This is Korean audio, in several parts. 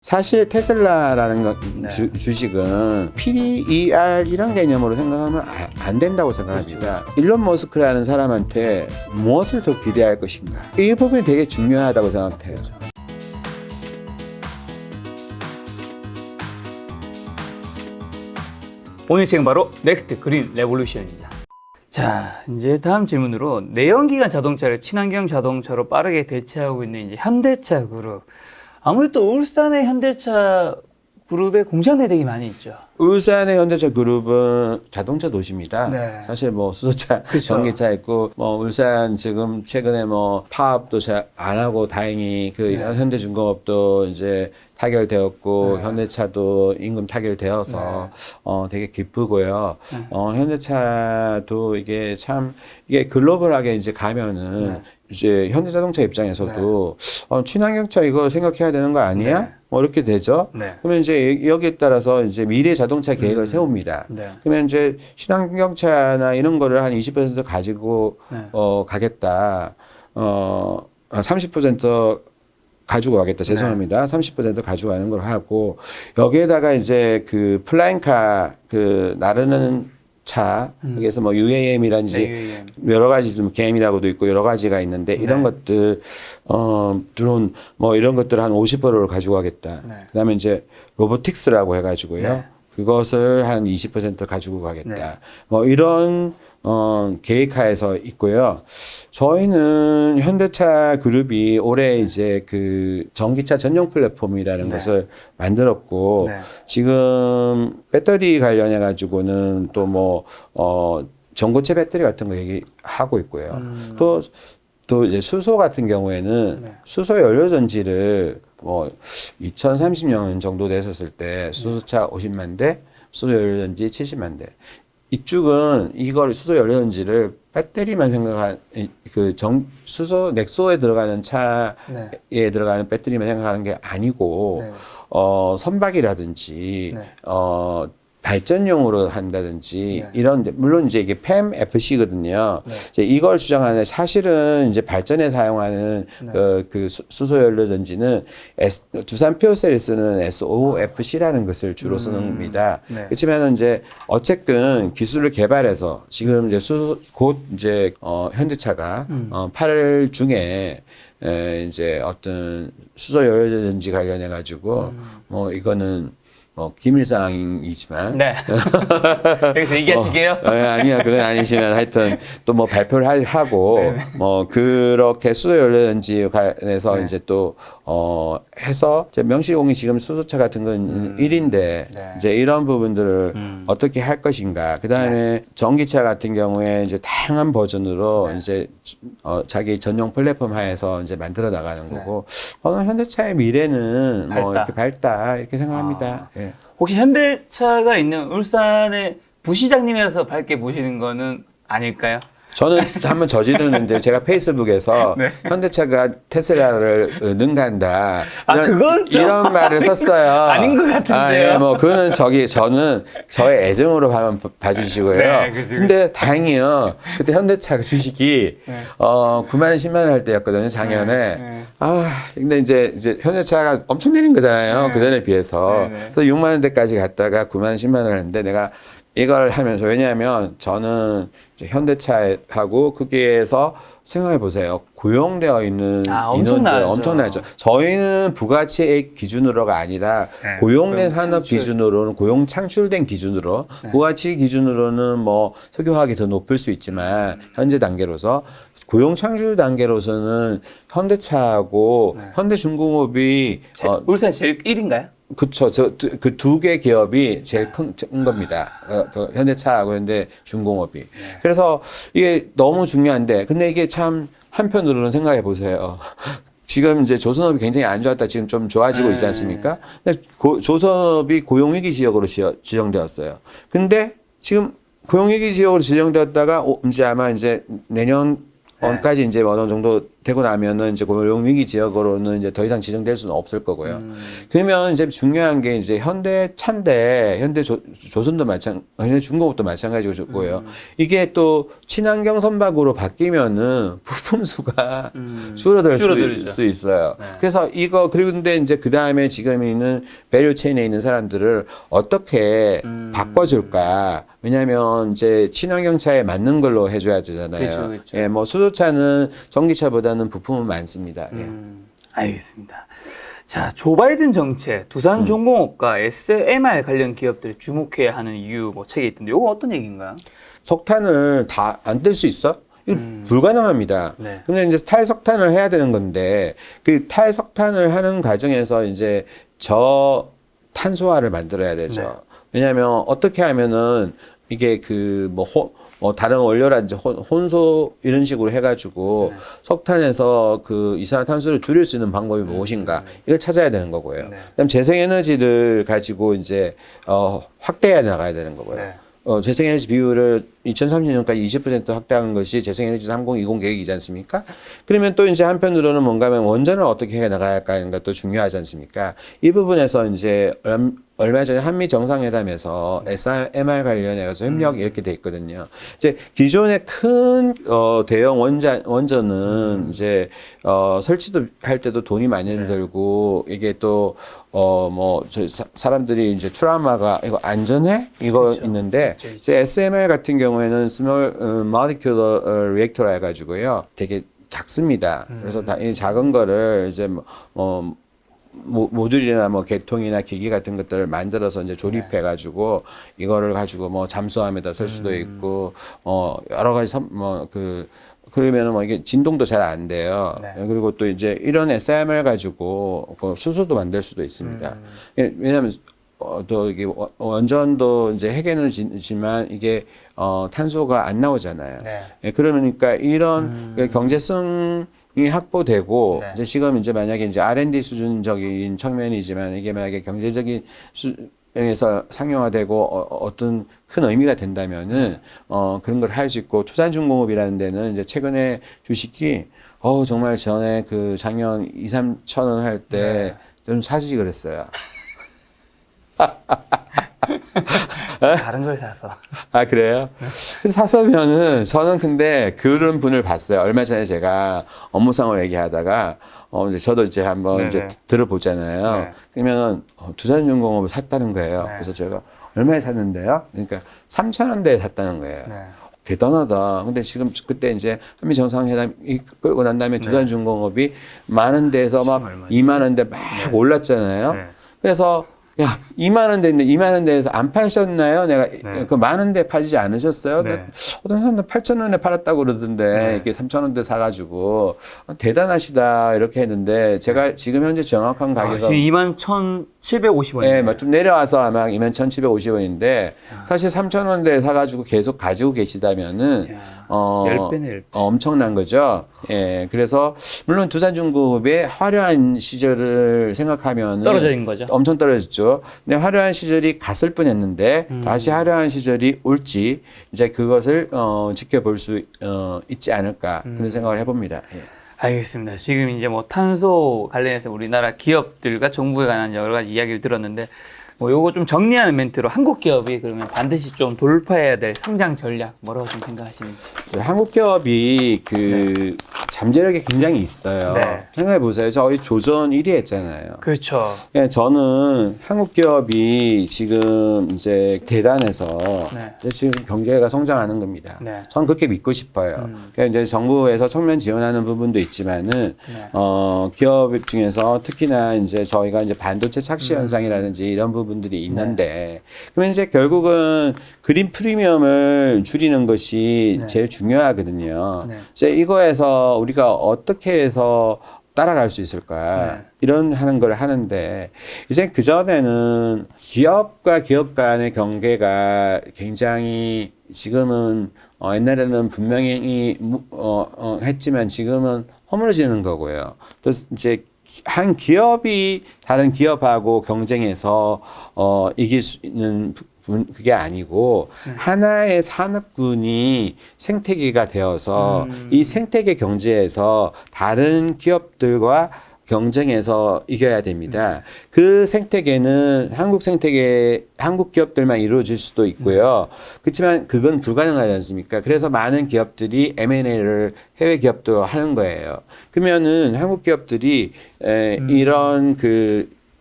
사실 테슬라라는 네. 주식은 PER 이런 개념으로 생각하면 안 된다고 생각합니다. 일론 머스크라는 사람한테 무엇을 더 기대할 것인가? 이 부분이 되게 중요하다고 생각해요. 오늘 시간 바로 넥스트 그린 레볼루션입니다. 자, 이제 다음 질문으로 내연기관 자동차를 친환경 자동차로 빠르게 대체하고 있는 이제 현대차 그룹. 아무래도 울산의 현대차 그룹에 공장들이 되게 많이 있죠. 울산의 현대차 그룹은 자동차 도시입니다. 네. 사실 뭐 수소차, 그쵸. 전기차 있고 뭐 울산 지금 최근에 뭐 파업도 잘 안 하고 다행히 그 네. 현대중공업도 이제 타결되었고 네. 현대차도 임금 타결되어서 되게 기쁘고요. 네. 현대차도 이게 참 이게 글로벌하게 이제 가면은 네. 이제 현대자동차 입장에서도 친환경차 이거 생각해야 되는 거 아니야? 네. 뭐 이렇게 되죠. 네. 그러면 이제 여기에 따라서 이제 미래 자동차 계획을 세웁니다. 네. 그러면 이제 친환경차나 이런 거를 한 20% 가지고 네. 가겠다. 30% 가지고 가겠다. 죄송합니다. 30% 가지고 가는 걸 하고 여기에다가 이제 그 플라잉카 그 나르는 차 여기에서 뭐 UAM이라든지 UAM. 여러 가지 좀 게임이라고도 있고 여러 가지가 있는데 이런 것들 드론 뭐 이런 것들 한 50%를 가지고 가겠다. 네. 그다음에 이제 로보틱스라고 해가지고요. 네. 그것을 한 20% 가지고 가겠다. 네. 뭐 이런 계획하에서 있고요. 저희는 현대차 그룹이 올해 이제 그 전기차 전용 플랫폼이라는 네. 것을 만들었고 네. 지금 배터리 관련해 가지고는 또 뭐 전고체 배터리 같은 거 얘기하고 있고요. 또 이제 수소 같은 경우에는 네. 수소 연료 전지를 뭐 2030년 정도 됐었을 때 수소차 50만 대, 수소 연료 전지 70만 대. 이쪽은 이걸 수소 연료 전지를 배터리만 생각한 그 수소 넥소에 들어가는 차에 네. 들어가는 배터리만 생각하는 게 아니고 네. 선박이라든지 네. 발전용으로 한다든지 네. 이런 물론 이제 이게 PEM FC거든요. 네. 이제 이걸 주장하는 사실은 이제 발전에 사용하는 네. 그 수소 연료 전지는 두산 퓨어셀이 쓰는 SOFC라는 것을 주로 쓰는 겁니다. 네. 그렇지만은 이제 어쨌든 기술을 개발해서 지금 이제 곧 이제 현대차가 8월 중에 이제 어떤 수소 연료 전지 관련해 가지고 뭐 이거는 기밀사항이지만. 네. 여기서 얘기하시게요? 아니야, 그건 아니시면 하여튼 또 뭐 발표를 하고, 네네. 뭐 그렇게 수소 연료전지 관해서 네. 이제 또, 해서 이제 명시공이 지금 수소차 같은 건 1인데, 네. 이제 이런 부분들을 어떻게 할 것인가. 그 다음에 전기차 같은 경우에 이제 다양한 버전으로 이제, 자기 전용 플랫폼 하에서 이제 만들어 나가는 거고, 저는 현대차의 미래는 뭐 밝다. 이렇게 밝다, 이렇게 생각합니다. 예. 혹시 현대차가 있는 울산의 부시장님이라서 밝게 보시는 거는 아닐까요? 저는 한번 저지르는데 제가 페이스북에서 네. 현대차가 테슬라를 능가한다. 그건 좀 이런 말을 썼어요. 아닌 것 같은데요. 예, 뭐 그거는 저는 저의 애정으로 한번 봐주시고요. 네, 그치. 근데 다행히요. 그때 현대차 주식이 네. 9만 원, 10만 원 할 때였거든요. 작년에. 네. 근데 이제 현대차가 엄청 내린 거잖아요. 네. 그 전에 비해서. 네, 네. 그래서 6만 원대까지 갔다가 9만 원, 10만 원 했는데 내가 이걸 하면서 왜냐하면 저는 이제 현대차하고 거기에서 생각해 보세요. 고용되어 있는 인원들 엄청나죠. 저희는 부가치액 기준으로가 아니라 네, 고용된 고용 산업 창출. 기준으로는 고용 창출된 기준으로 부가치 기준으로는 뭐 석유화학이 더 높을 수 있지만 현재 단계로서 고용 창출 단계로서는 현대차하고 현대중공업이 울산 제일 1인가요? 그쵸. 그 두 개 기업이 제일 큰 겁니다. 그 현대차하고 현대중공업이. 그래서 이게 너무 중요한데, 근데 이게 참 한편으로는 생각해 보세요. 지금 이제 조선업이 굉장히 안 좋았다 지금 좀 좋아지고 있지 않습니까? 근데 조선업이 고용위기 지역으로 지정되었어요. 근데 지금 고용위기 지역으로 지정되었다가 이제 아마 이제 내년까지 이제 어느 정도 되고 나면은 이제 고용 위기 지역으로는 이제 더 이상 지정될 수는 없을 거고요. 그러면 이제 중요한 게 이제 현대차인데 현대조선도 현대중공업도 마찬가지고요. 이게 또 친환경 선박으로 바뀌면은 부품 수가 줄어들 수 있어요. 네. 그래서 그리고 근데 이제 그 다음에 지금 있는 밸류 체인에 있는 사람들을 어떻게 바꿔줄까? 왜냐하면 이제 친환경 차에 맞는 걸로 해줘야 되잖아요. 그렇죠. 예, 뭐 수소차는 전기차보다는 부품은 많습니다. 예. 알겠습니다. 자, 조 바이든 정책, 두산중공업과 SMR 관련 기업들이 주목해야 하는 이유 뭐 책에 있던데, 이거 어떤 얘기인가요? 석탄을 다 안 뗄 수 있어? 이거 불가능합니다. 네. 근데 이제 탈석탄을 해야 되는 건데 그 탈석탄을 하는 과정에서 이제 저탄소화를 만들어야 되죠. 네. 왜냐하면 어떻게 하면은 이게 다른 원료라든지 혼소 이런 식으로 해가지고 석탄에서 그 이산화탄소를 줄일 수 있는 방법이 무엇인가 이걸 찾아야 되는 거고요. 네. 그다음 재생에너지를 가지고 이제 확대해 나가야 되는 거고요. 네. 재생에너지 비율을 2030년까지 20% 확대하는 것이 재생에너지 3020 계획이지 않습니까? 그러면 또 이제 한편으로는 뭔가 하면 원전을 어떻게 해 나가야 할까 하는 것도 중요하지 않습니까? 이 부분에서 이제 얼마 전에 한미 정상회담에서 SMR 관련해서 협력 이렇게 돼 있거든요. 이제 기존의 큰 대형 원전은 이제 설치도 할 때도 돈이 많이 들고 이게 또 사람들이 이제 트라우마가 이거 안전해? 이거 그렇죠. 있는데 그렇죠. 이제 SMR 같은 경우에는 Small Molecular Reactor 해가지고요. 되게 작습니다. 그래서 이 작은 거를 이제 모듈이나 개통이나 기기 같은 것들을 만들어서 이제 조립해가지고 이거를 가지고 잠수함에다 쓸 수도 있고 여러 가지 그러면은 이게 진동도 잘 안 돼요. 네. 그리고 또 이제 이런 SMR 가지고 수소도 만들 수도 있습니다. 왜냐하면 또 이게 원전도 이제 핵에너지지만 이게 탄소가 안 나오잖아요. 네. 예, 그러니까 이런 경제성이 확보되고 네. 이제 지금 이제 만약에 이제 R&D 수준적인 측면이지만 이게 만약에 경제적인 수준에서 상용화되고 어떤 큰 의미가 된다면은 그런 걸 할 수 있고 투산중공업이라는 데는 이제 최근에 주식이 정말 전에 그 작년 2, 3천 원 할 때 좀 사지 그랬어요. 다른 걸 사서. 아, 그래요? 그래서 샀으면은, 저는 근데 그런 분을 봤어요. 얼마 전에 제가 업무상을 얘기하다가, 이제 저도 이제 한번 네네. 이제 들어보잖아요. 네. 그러면은, 두산중공업을 샀다는 거예요. 네. 그래서 제가 얼마에 샀는데요? 그러니까 3,000원대에 샀다는 거예요. 네. 대단하다. 근데 지금 그때 이제 한미 정상회담이 끌고 난 다음에 두산중공업이 많은 데에서 막 얼마죠? 2만 원대 막 올랐잖아요. 네. 그래서 야, 2만 원대인데 2만 원대에서 안 파셨나요? 내가 네. 그 만 원대 팔지 않으셨어요? 네. 어떤 사람들 8천 원에 팔았다고 그러던데 이게 3천 원대 사가지고 대단하시다 이렇게 했는데 제가 지금 현재 정확한 가격은 지금 21,750원이에요. 예, 좀 내려와서 아마 21,750원인데 사실 3천 원대에 사가지고 계속 가지고 계시다면은 야, 10배네, 10배. 엄청난 거죠. 예, 그래서 물론 두산중공업의 화려한 시절을 생각하면 떨어진 거죠. 엄청 떨어졌죠. 근데 화려한 시절이 갔을 뻔했는데 다시 화려한 시절이 올지 이제 그것을 지켜볼 수 있지 않을까 그런 생각을 해봅니다. 예. 알겠습니다. 지금 이제 탄소 관련해서 우리나라 기업들과 정부에 관한 여러 가지 이야기를 들었는데, 요거 좀 정리하는 멘트로 한국 기업이 그러면 반드시 좀 돌파해야 될 성장 전략 뭐라고 좀 생각하시는지. 한국 기업이 그 잠재력이 굉장히 있어요. 네. 생각해 보세요. 저희 조선 1위 했잖아요. 그렇죠. 예, 저는 한국 기업이 지금 이제 대단해서 네. 이제 지금 경제가 성장하는 겁니다. 네. 저는 그렇게 믿고 싶어요. 그러니까 이제 정부에서 청면 지원하는 부분도 있지만은 기업 중에서 특히나 이제 저희가 이제 반도체 착시 현상이라든지 이런 부분들이 있는데 그러면 이제 결국은 그린 프리미엄을 줄이는 것이 네. 제일 중요하거든요. 네. 이제 이거에서 우리가 어떻게 해서 따라갈 수 있을까? 네. 이런 하는 걸 하는데 이제 그전에는 기업과 기업 간의 경계가 굉장히 지금은 옛날에는 분명히 했지만 지금은 허물어지는 거고요. 또 이제 한 기업이 다른 기업하고 경쟁해서 이길 수 있는 그게 아니고 하나의 산업군이 생태계가 되어서 이 생태계 경제에서 다른 기업들과 경쟁해서 이겨야 됩니다. 그 생태계는 한국 기업들만 이루어질 수도 있고요. 그렇지만 그건 불가능하지 않습니까? 그래서 많은 기업들이 M&A를 해외 기업도 하는 거예요. 그러면은 한국 기업들이 이런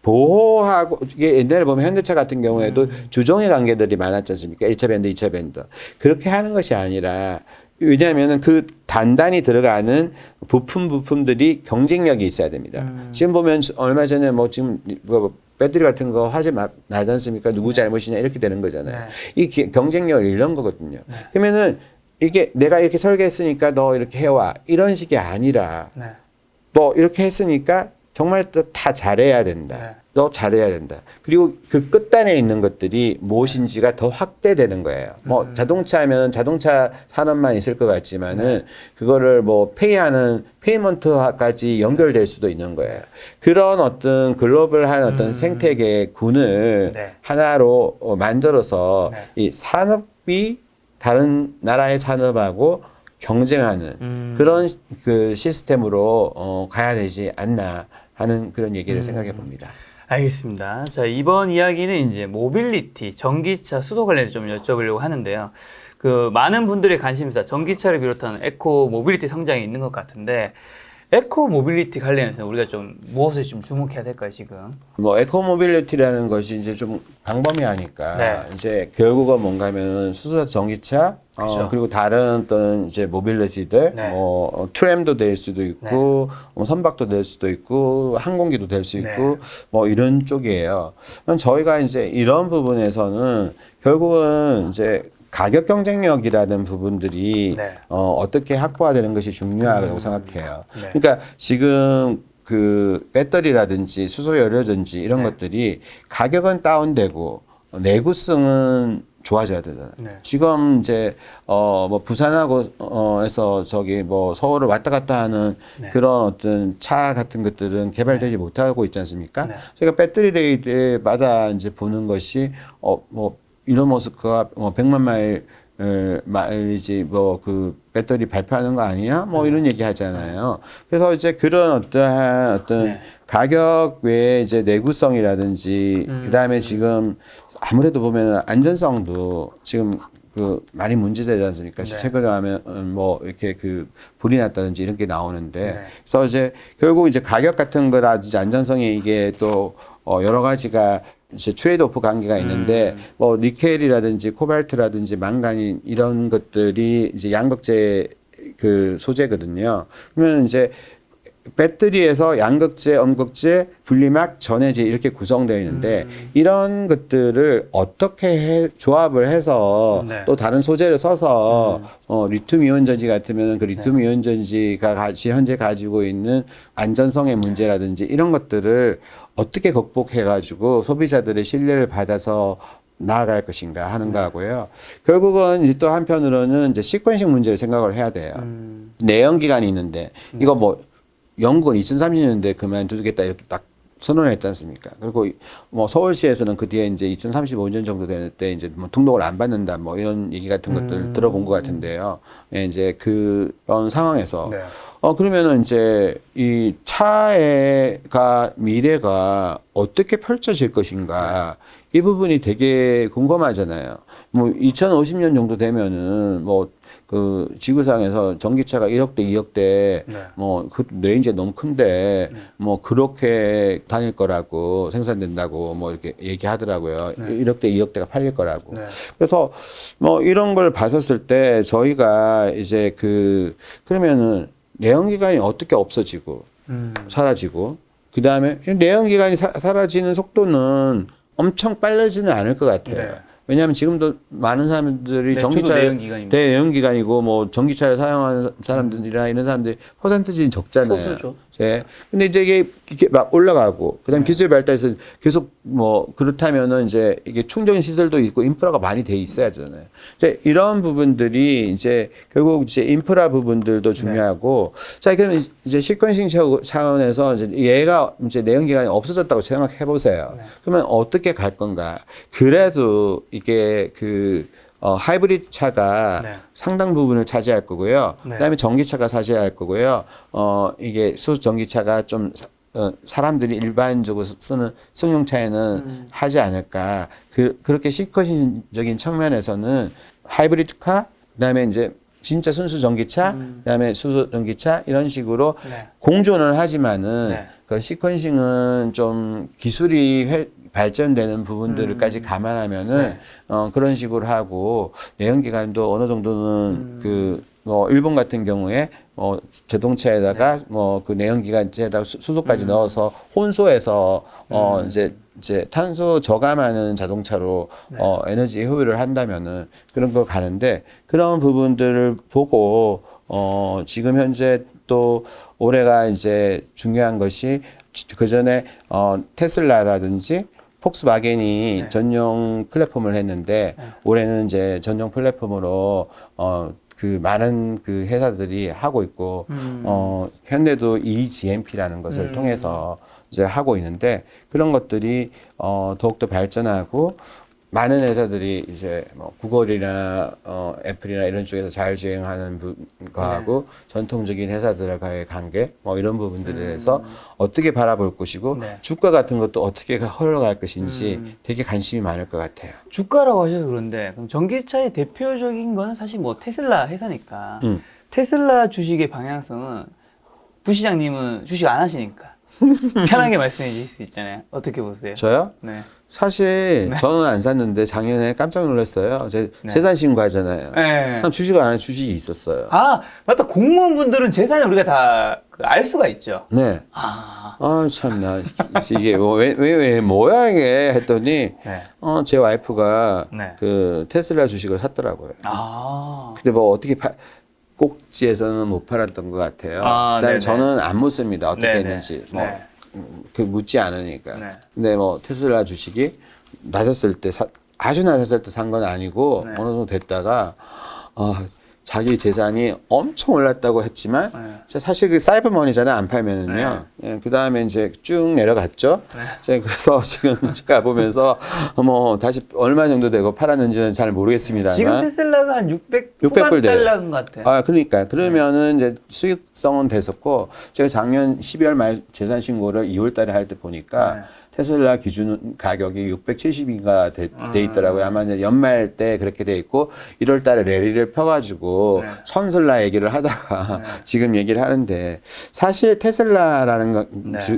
보호하고, 이게 옛날에 보면 현대차 같은 경우에도 주종의 관계들이 많았지 않습니까? 1차 밴드, 2차 밴드. 그렇게 하는 것이 아니라, 왜냐하면 그 단단히 들어가는 부품들이 경쟁력이 있어야 됩니다. 지금 보면 얼마 전에 지금 배터리 같은 거 화재 나지 않습니까? 누구 잘못이냐 이렇게 되는 거잖아요. 이 경쟁력을 잃는 거거든요. 그러면은 이게 내가 이렇게 설계했으니까 너 이렇게 해와. 이런 식이 아니라 너 이렇게 했으니까 정말 다 잘해야 된다. 너 잘해야 된다. 그리고 그 끝단에 있는 것들이 무엇인지가 더 확대되는 거예요. 자동차면 자동차 산업만 있을 것 같지만은 그거를 페이하는 페이먼트까지 연결될 수도 있는 거예요. 그런 어떤 글로벌한 어떤 생태계 군을 하나로 만들어서 이 산업이 다른 나라의 산업하고 경쟁하는 그런 그 시스템으로 가야 되지 않나 하는 그런 얘기를 생각해 봅니다. 알겠습니다. 자, 이번 이야기는 이제 모빌리티, 전기차, 수소 관련해서 좀 여쭤보려고 하는데요. 많은 분들의 관심사, 전기차를 비롯한 에코 모빌리티 성장이 있는 것 같은데, 에코 모빌리티 관련해서 우리가 좀 무엇을 좀 주목해야 될까요, 지금? 에코 모빌리티라는 것이 이제 좀 광범위하니까, 이제 결국은 뭔가 하면 수소 전기차, 그렇죠. 그리고 다른 어떤 이제 모빌리티들, 트램도 될 수도 있고, 선박도 될 수도 있고, 항공기도 될 수 있고, 이런 쪽이에요. 그럼 저희가 이제 이런 부분에서는 결국은 이제 가격 경쟁력이라는 부분들이 어떻게 확보가 되는 것이 중요하다고 생각해요. 그러니까 지금 배터리라든지 수소 연료든지 이런 것들이 가격은 다운되고 내구성은 좋아져야 되잖아요. 지금 이제 부산하고 해서 서울을 왔다 갔다 하는 그런 어떤 차 같은 것들은 개발되지 못하고 있지 않습니까? 저희가 배터리 데이 때마다 이제 보는 것이 일론 머스크가 100만 마일리지 배터리 발표하는 거 아니야? 이런 얘기 하잖아요. 그래서 이제 그런 어떤 가격 외에 이제 내구성이라든지 그다음에 지금 아무래도 보면 안전성도 지금 많이 문제되지 않습니까? 최근에 하면 이렇게 불이 났다든지 이런 게 나오는데 그래서 이제 결국 이제 가격 같은 거라든지 안전성이 이게 또 여러 가지가 이제 트레이드 오프 관계가 있는데 니켈이라든지 코발트라든지 망가닌 이런 것들이 이제 양극재 소재거든요. 그러면 이제 배터리에서 양극재, 음극재, 분리막, 전해질 이렇게 구성되어 있는데 이런 것들을 어떻게 조합을 해서 또 다른 소재를 써서 리튬 이온 전지 같으면 그 리튬 이온 전지가 현재 가지고 있는 안전성의 문제라든지 이런 것들을 어떻게 극복해 가지고 소비자들의 신뢰를 받아서 나아갈 것인가 하는 거고요. 결국은 이제 또 한편으로는 이제 시퀀싱 문제를 생각을 해야 돼요. 내연 기관이 있는데 이거 영국은 2030년대 그만두겠다 이렇게 딱 선언을 했지 않습니까? 그리고 서울시에서는 그 뒤에 이제 2035년 정도 될 때 이제 등록을 안 받는다 이런 얘기 같은 것들을 들어본 것 같은데요. 이제 그런 상황에서 그러면은 이제 이 차가 미래가 어떻게 펼쳐질 것인가 이 부분이 되게 궁금하잖아요. 2050년 정도 되면은 지구상에서 전기차가 1억대, 2억대, 그 레인지가 너무 큰데, 그렇게 다닐 거라고, 생산된다고, 이렇게 얘기하더라고요. 1억대, 2억대가 팔릴 거라고. 그래서, 이런 걸 봤었을 때, 저희가 이제 그러면은, 내연기관이 어떻게 없어지고, 사라지고, 그 다음에, 내연기관이 사라지는 속도는 엄청 빨라지는 않을 것 같아요. 왜냐하면 지금도 많은 사람들이 전기차를 내연기관이고 전기차를 사용하는 사람들이나 이런 사람들이 퍼센트지는 적잖아요. 소수죠. 근데 이제 이게 막 올라가고, 그다음 기술 발달해서 계속 뭐 그렇다면은 이제 이게 충전 시설도 있고 인프라가 많이 돼 있어야잖아요. 이제 이런 부분들이 이제 결국 이제 인프라 부분들도 중요하고, 자, 그러면 이제 시퀀싱 차원에서 이제 얘가 이제 내연 기관이 없어졌다고 생각해 보세요. 그러면 어떻게 갈 건가? 그래도 이게 하이브리드 차가 상당 부분을 차지할 거고요. 그다음에 전기차가 차지할 거고요. 이게 수전기차가 좀 사람들이 일반적으로 쓰는 승용차에는 하지 않을까. 그렇게 시커신적인 측면에서는 하이브리드카, 그다음에 이제 진짜 순수 전기차, 그다음에 수소 전기차 이런 식으로 공존을 하지만은 그 시퀀싱은 좀 기술이 발전되는 부분들까지 감안하면은 그런 식으로 하고 내연기관도 어느 정도는 일본 같은 경우에 자동차에다가 그 내연기관차에다가 수소까지 넣어서 혼소해서 이제 탄소 저감하는 자동차로 에너지 효율을 한다면은 그런 거 가는데, 그런 부분들을 보고 지금 현재 또 올해가 이제 중요한 것이 그 전에 테슬라라든지 폭스바겐이 전용 플랫폼을 했는데 올해는 이제 전용 플랫폼으로 많은 그 회사들이 하고 있고 현대도 eGMP라는 것을 통해서 이제 하고 있는데, 그런 것들이 더욱더 발전하고 많은 회사들이 이제 뭐 구글이나 애플이나 이런 쪽에서 자율주행하는 거하고 전통적인 회사들과의 관계 뭐 이런 부분들에 대해서 어떻게 바라볼 것이고 주가 같은 것도 어떻게 흘러갈 것인지 되게 관심이 많을 것 같아요. 주가라고 하셔서 그런데 그럼 전기차의 대표적인 거는 사실 뭐 테슬라 회사니까 테슬라 주식의 방향성은 부시장님은 주식 안 하시니까 편하게 말씀해 주실 수 있잖아요. 어떻게 보세요? 저요? 네. 사실 저는 안 샀는데 작년에 깜짝 놀랐어요. 재산 신고하잖아요. 참 주식을 안 하는 주식이 있었어요. 아, 맞다. 공무원분들은 재산을 우리가 다 알 수가 있죠. 네. 참나. 이게 왜 뭐야 이게 했더니 제 와이프가 그 테슬라 주식을 샀더라고요. 근데 뭐 어떻게 꼭지에서는 못 팔았던 것 같아요. 그다음에 저는 안 묻습니다. 어떻게 했는지. 묻지 않으니까. 근데 뭐 테슬라 주식이 낮았을 때 아주 낮았을 때 산 건 아니고 어느 정도 됐다가 자기 재산이 엄청 올랐다고 했지만 사실 그 사이버머니잖아요. 안 팔면은요. 그 다음에 이제 쭉 내려갔죠. 그래서 지금 제가 보면서 뭐 다시 얼마 정도 되고 팔았는지는 잘 모르겠습니다만 지금 테슬라가 한 600불 달러인 것 같아요. 그러니까 그러면은 이제 수익성은 됐었고, 제가 작년 12월 말 재산 신고를 2월 달에 할 때 보니까 테슬라 기준 가격이 670인가 돼 있더라고요. 아마 이제 연말 때 그렇게 돼 있고 1월 달에 랠리를 펴가지고 선슬라 얘기를 하다가 지금 얘기를 하는데, 사실 테슬라라는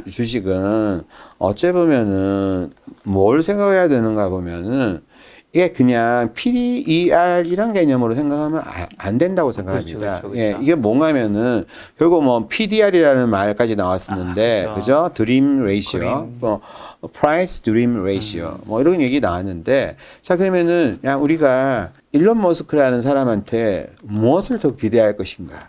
주식은 어째 보면은 뭘 생각해야 되는가 보면은 이게 그냥 PER 이런 개념으로 생각하면 안 된다고 생각합니다. 그렇죠. 예, 이게 뭔가면은 결국 뭐 PDR이라는 말까지 나왔었는데, 그죠? 드림 레이시오, 프라이스 드림 레이시오, 뭐 이런 얘기 나왔는데, 자 그러면은 우리가 일론 머스크라는 사람한테 무엇을 더 기대할 것인가?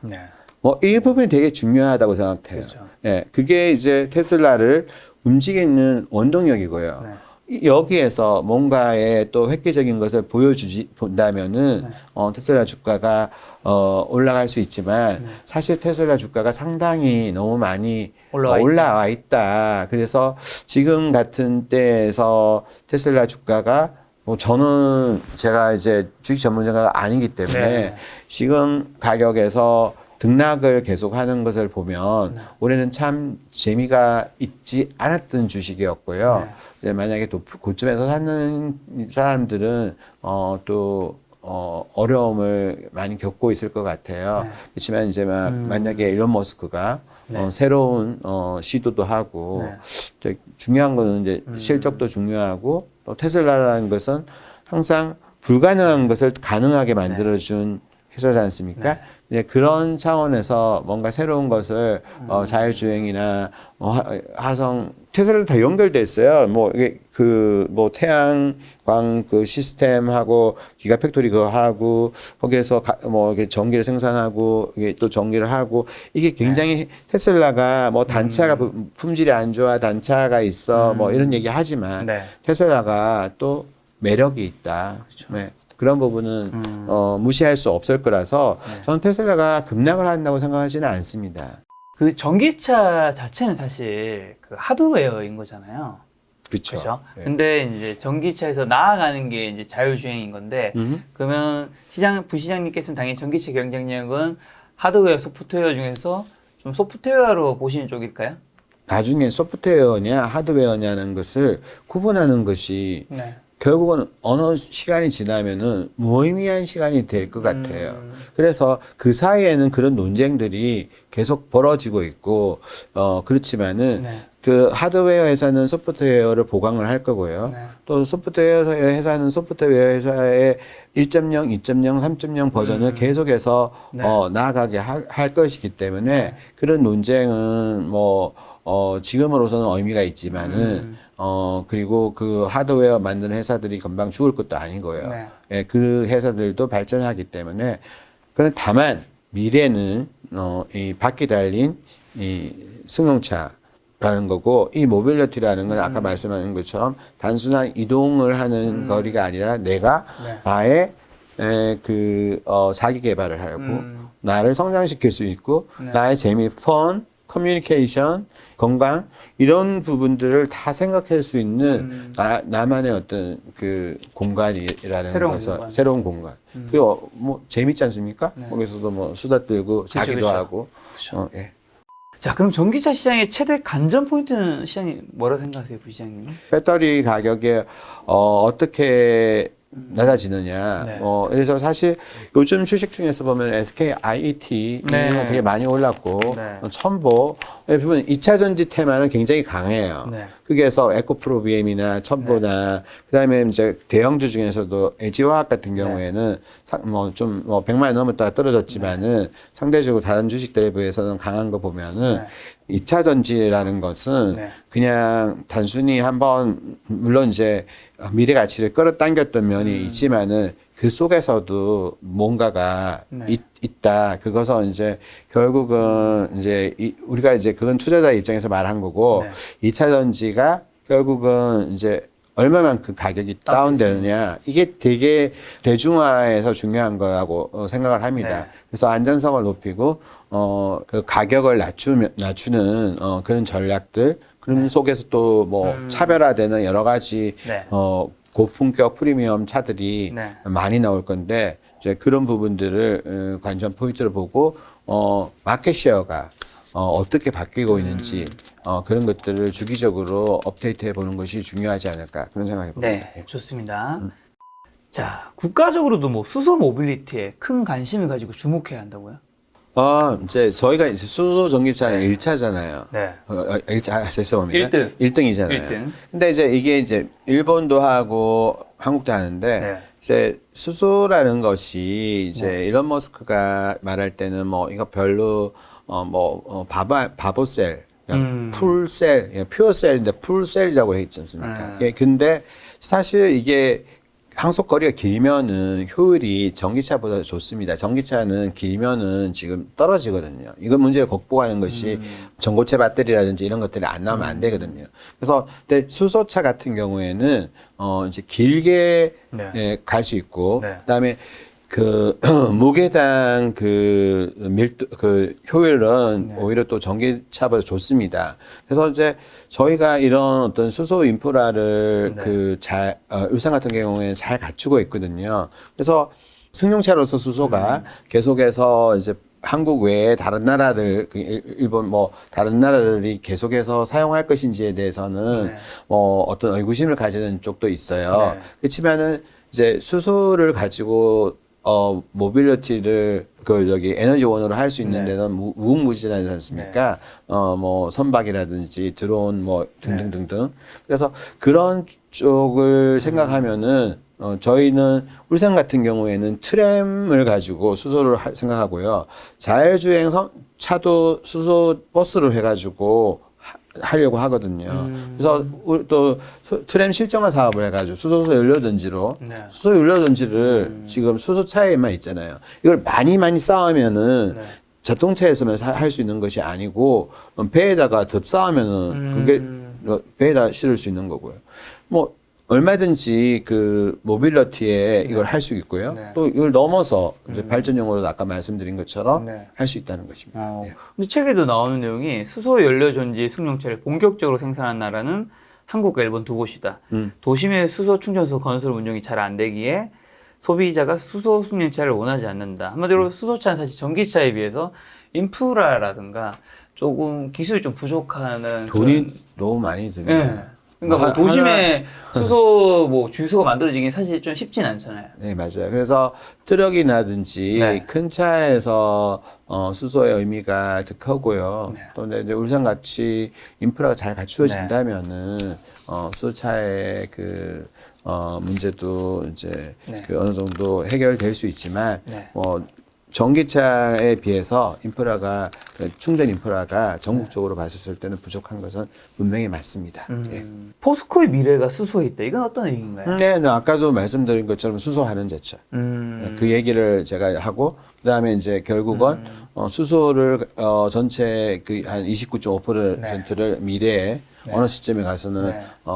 뭐 이 부분이 되게 중요하다고 생각해요. 예, 그게 이제 테슬라를 움직이는 원동력이고요. 여기에서 뭔가의 또 획기적인 것을 본다면은 테슬라 주가가 올라갈 수 있지만 사실 테슬라 주가가 상당히 너무 많이 올라와 있다. 그래서 지금 같은 때에서 테슬라 주가가 뭐 저는 제가 이제 주식 전문가가 아니기 때문에 지금 가격에서 등락을 계속하는 것을 보면 올해는 참 재미가 있지 않았던 주식이었고요. 만약에 또 고점에서 사는 사람들은 또 어려움을 많이 겪고 있을 것 같아요. 그렇지만 이제 만약에 일론 머스크가 새로운 시도도 하고 중요한 거는 이제 실적도 중요하고, 또 테슬라라는 것은 항상 불가능한 것을 가능하게 만들어준 회사지 않습니까? 그런 차원에서 뭔가 새로운 것을 자율주행이나 화성 테슬라 다 연결돼 있어요. 뭐 이게 그 뭐 태양광 그 시스템하고 기가팩토리 그거 하고 거기에서 뭐 이게 전기를 생산하고 이게 또 전기를 하고 이게 굉장히 테슬라가 뭐 단차가 품질이 안 좋아 단차가 있어 뭐 이런 얘기 하지만 네. 테슬라가 또 매력이 있다. 네. 그런 부분은 무시할 수 없을 거라서 저는 테슬라가 급락을 한다고 생각하지는 않습니다. 그 전기차 자체는 사실 그 하드웨어인 거잖아요. 그렇죠. 그렇죠. 네. 근데 이제 전기차에서 나아가는 게 이제 자율주행인 건데 그러면 부시장님께서는 당연히 전기차 경쟁력은 하드웨어, 소프트웨어 중에서 좀 소프트웨어로 보시는 쪽일까요? 나중에 소프트웨어냐 하드웨어냐는 것을 구분하는 것이 네. 결국은 어느 시간이 지나면은 무의미한 시간이 될 것 같아요. 그래서 그 사이에는 그런 논쟁들이 계속 벌어지고 있고, 그렇지만은 네. 그 하드웨어 회사는 소프트웨어를 보강을 할 거고요. 네. 또 소프트웨어 회사는 소프트웨어 회사의 1.0, 2.0, 3.0 버전을 계속해서 네. 나아가게 할 것이기 때문에 그런 논쟁은 뭐 지금으로서는 의미가 있지만은 그리고 그 하드웨어 만드는 회사들이 금방 죽을 것도 아니고요. 네. 예, 그 회사들도 발전하기 때문에 그런 다만 미래는 이 바퀴 달린 이 승용차라는 거고 이 모빌리티라는 건 아까 말씀하신 것처럼 단순한 이동을 하는 거리가 아니라 내가 네. 나의 자기 개발을 하고 나를 성장시킬 수 있고 네. 나의 재미, 펀, 커뮤니케이션, 건강 이런 부분들을 다 생각할 수 있는 나만의 어떤 그 공간이라는 새로운 것에서 공간. 새로운 공간. 그리고 뭐 재밌지 않습니까? 거기서도 뭐 수다 떨고 자기도 그쵸. 하고. 예. 자, 그럼 전기차 시장의 최대 관전 포인트는 시장님 뭐라 생각하세요, 부시장님? 배터리 가격에 어떻게 낮아지느냐. 네. 그래서 사실 요즘 주식 중에서 보면 SK IET 네. 이런 거 되게 많이 올랐고 네. 첨보 보면 2차 전지 테마는 굉장히 강해요. 네. 거기에서 에코프로비엠이나 첨보나 그다음에 이제 대형주 중에서도 LG화학 같은 경우에는 좀 100만 원 넘었다가 떨어졌지만은 상대적으로 다른 주식들에 비해서는 강한 거 보면은 2차 전지라는 것은 그냥 단순히 한번 물론 이제 미래 가치를 끌어당겼던 면이 있지만은 그 속에서도 뭔가가 있다. 그것은 이제 결국은 이제 우리가 이제 그건 투자자 입장에서 말한 거고 2차 전지가 결국은 이제 얼마만큼 가격이 다운되느냐 이게 되게 대중화에서 중요한 거라고 생각을 합니다. 그래서 안전성을 높이고 그 가격을 낮추는 그런 전략들 그런 속에서 또 뭐 차별화되는 여러 가지 고품격 프리미엄 차들이 많이 나올 건데 이제 그런 부분들을 관전 포인트로 보고 마켓 셰어가 어떻게 바뀌고 있는지 그런 것들을 주기적으로 업데이트해 보는 것이 중요하지 않을까 그런 생각이 듭니다. 네, 좋습니다. 자, 국가적으로도 뭐 수소 모빌리티에 큰 관심을 가지고 주목해야 한다고요? 이제 저희가 이제 수소 전기차는 1차잖아요. 네. 1차, 죄송합니다. 1등. 1등이잖아요. 1등. 근데 이제 이게 이제 일본도 하고 한국도 하는데 이제 수소라는 것이 이제 일론 머스크가 말할 때는 뭐 이거 별로 바보셀, 풀셀, 퓨어셀인데 풀셀이라고 했지 않습니까? 예, 근데 사실 이게 항속거리가 길면은 효율이 전기차보다 좋습니다. 전기차는 길면은 지금 떨어지거든요. 이건 문제를 극복하는 것이 전고체 배터리라든지 이런 것들이 안 나오면 안 되거든요. 그래서 근데 수소차 같은 경우에는 이제 길게 갈 수 있고 그다음에 그 무게당 그 밀도 그 효율은 오히려 또 전기차보다 좋습니다. 그래서 이제 저희가 이런 어떤 수소 인프라를 울산 같은 경우에는 잘 갖추고 있거든요. 그래서 승용차로서 수소가 계속해서 이제 한국 외에 다른 나라들, 일본 다른 나라들이 계속해서 사용할 것인지에 대해서는 어떤 의구심을 가지는 쪽도 있어요. 그렇지만은 이제 수소를 가지고 모빌리티를 에너지원으로 할 수 있는 데는 무궁무진하지 않습니까? 선박이라든지 드론 등등등등. 그래서 그런 쪽을 생각하면은 저희는 울산 같은 경우에는 트램을 가지고 수소를 생각하고요. 자율주행 차도 수소 버스로 해가지고 하려고 하거든요. 그래서 우리 또 트램 실정화 사업을 해가지고 수소소 연료전지로 네. 수소 연료전지를 지금 수소차에만 있잖아요. 이걸 많이 쌓으면은 네. 자동차에서만 할 수 있는 것이 아니고 배에다가 더 쌓으면은 그게 배에다 실을 수 있는 거고요. 뭐 얼마든지 그 모빌리티에 이걸 할 수 있고요. 네. 또 이걸 넘어서 이제 발전용으로도 아까 말씀드린 것처럼 네. 할 수 있다는 것입니다. 예. 근데 책에도 나오는 내용이 수소 연료 전지 승용차를 본격적으로 생산한 나라는 한국과 일본 두 곳이다. 도심의 수소 충전소 건설 운영이 잘 안 되기에 소비자가 수소 승용차를 원하지 않는다. 한마디로 수소차는 사실 전기차에 비해서 인프라라든가 조금 기술이 좀 부족하는 돈이 너무 많이 듭니다. 예. 그러니까 뭐 도심에 수소 뭐 주유소가 만들어지긴 사실 좀 쉽진 않잖아요. 네, 맞아요. 그래서 트럭이라든지 네. 큰 차에서 수소의 의미가 더 크고요. 네. 또 이제 울산같이 인프라가 잘 갖추어진다면은 수소차의 그 문제도 이제 네. 그 어느 정도 해결될 수 있지만 네. 전기차에 비해서 인프라가 충전 인프라가 전국적으로 봤을 때는 부족한 것은 분명히 맞습니다. 예. 포스코의 미래가 수소에 있다. 이건 어떤 얘기인가요? 네, 아까도 말씀드린 것처럼 수소하는 자체. 그 얘기를 제가 하고 그다음에 이제 결국은 수소를 전체 그 한 29.5%를 미래에 어느 시점에 가서는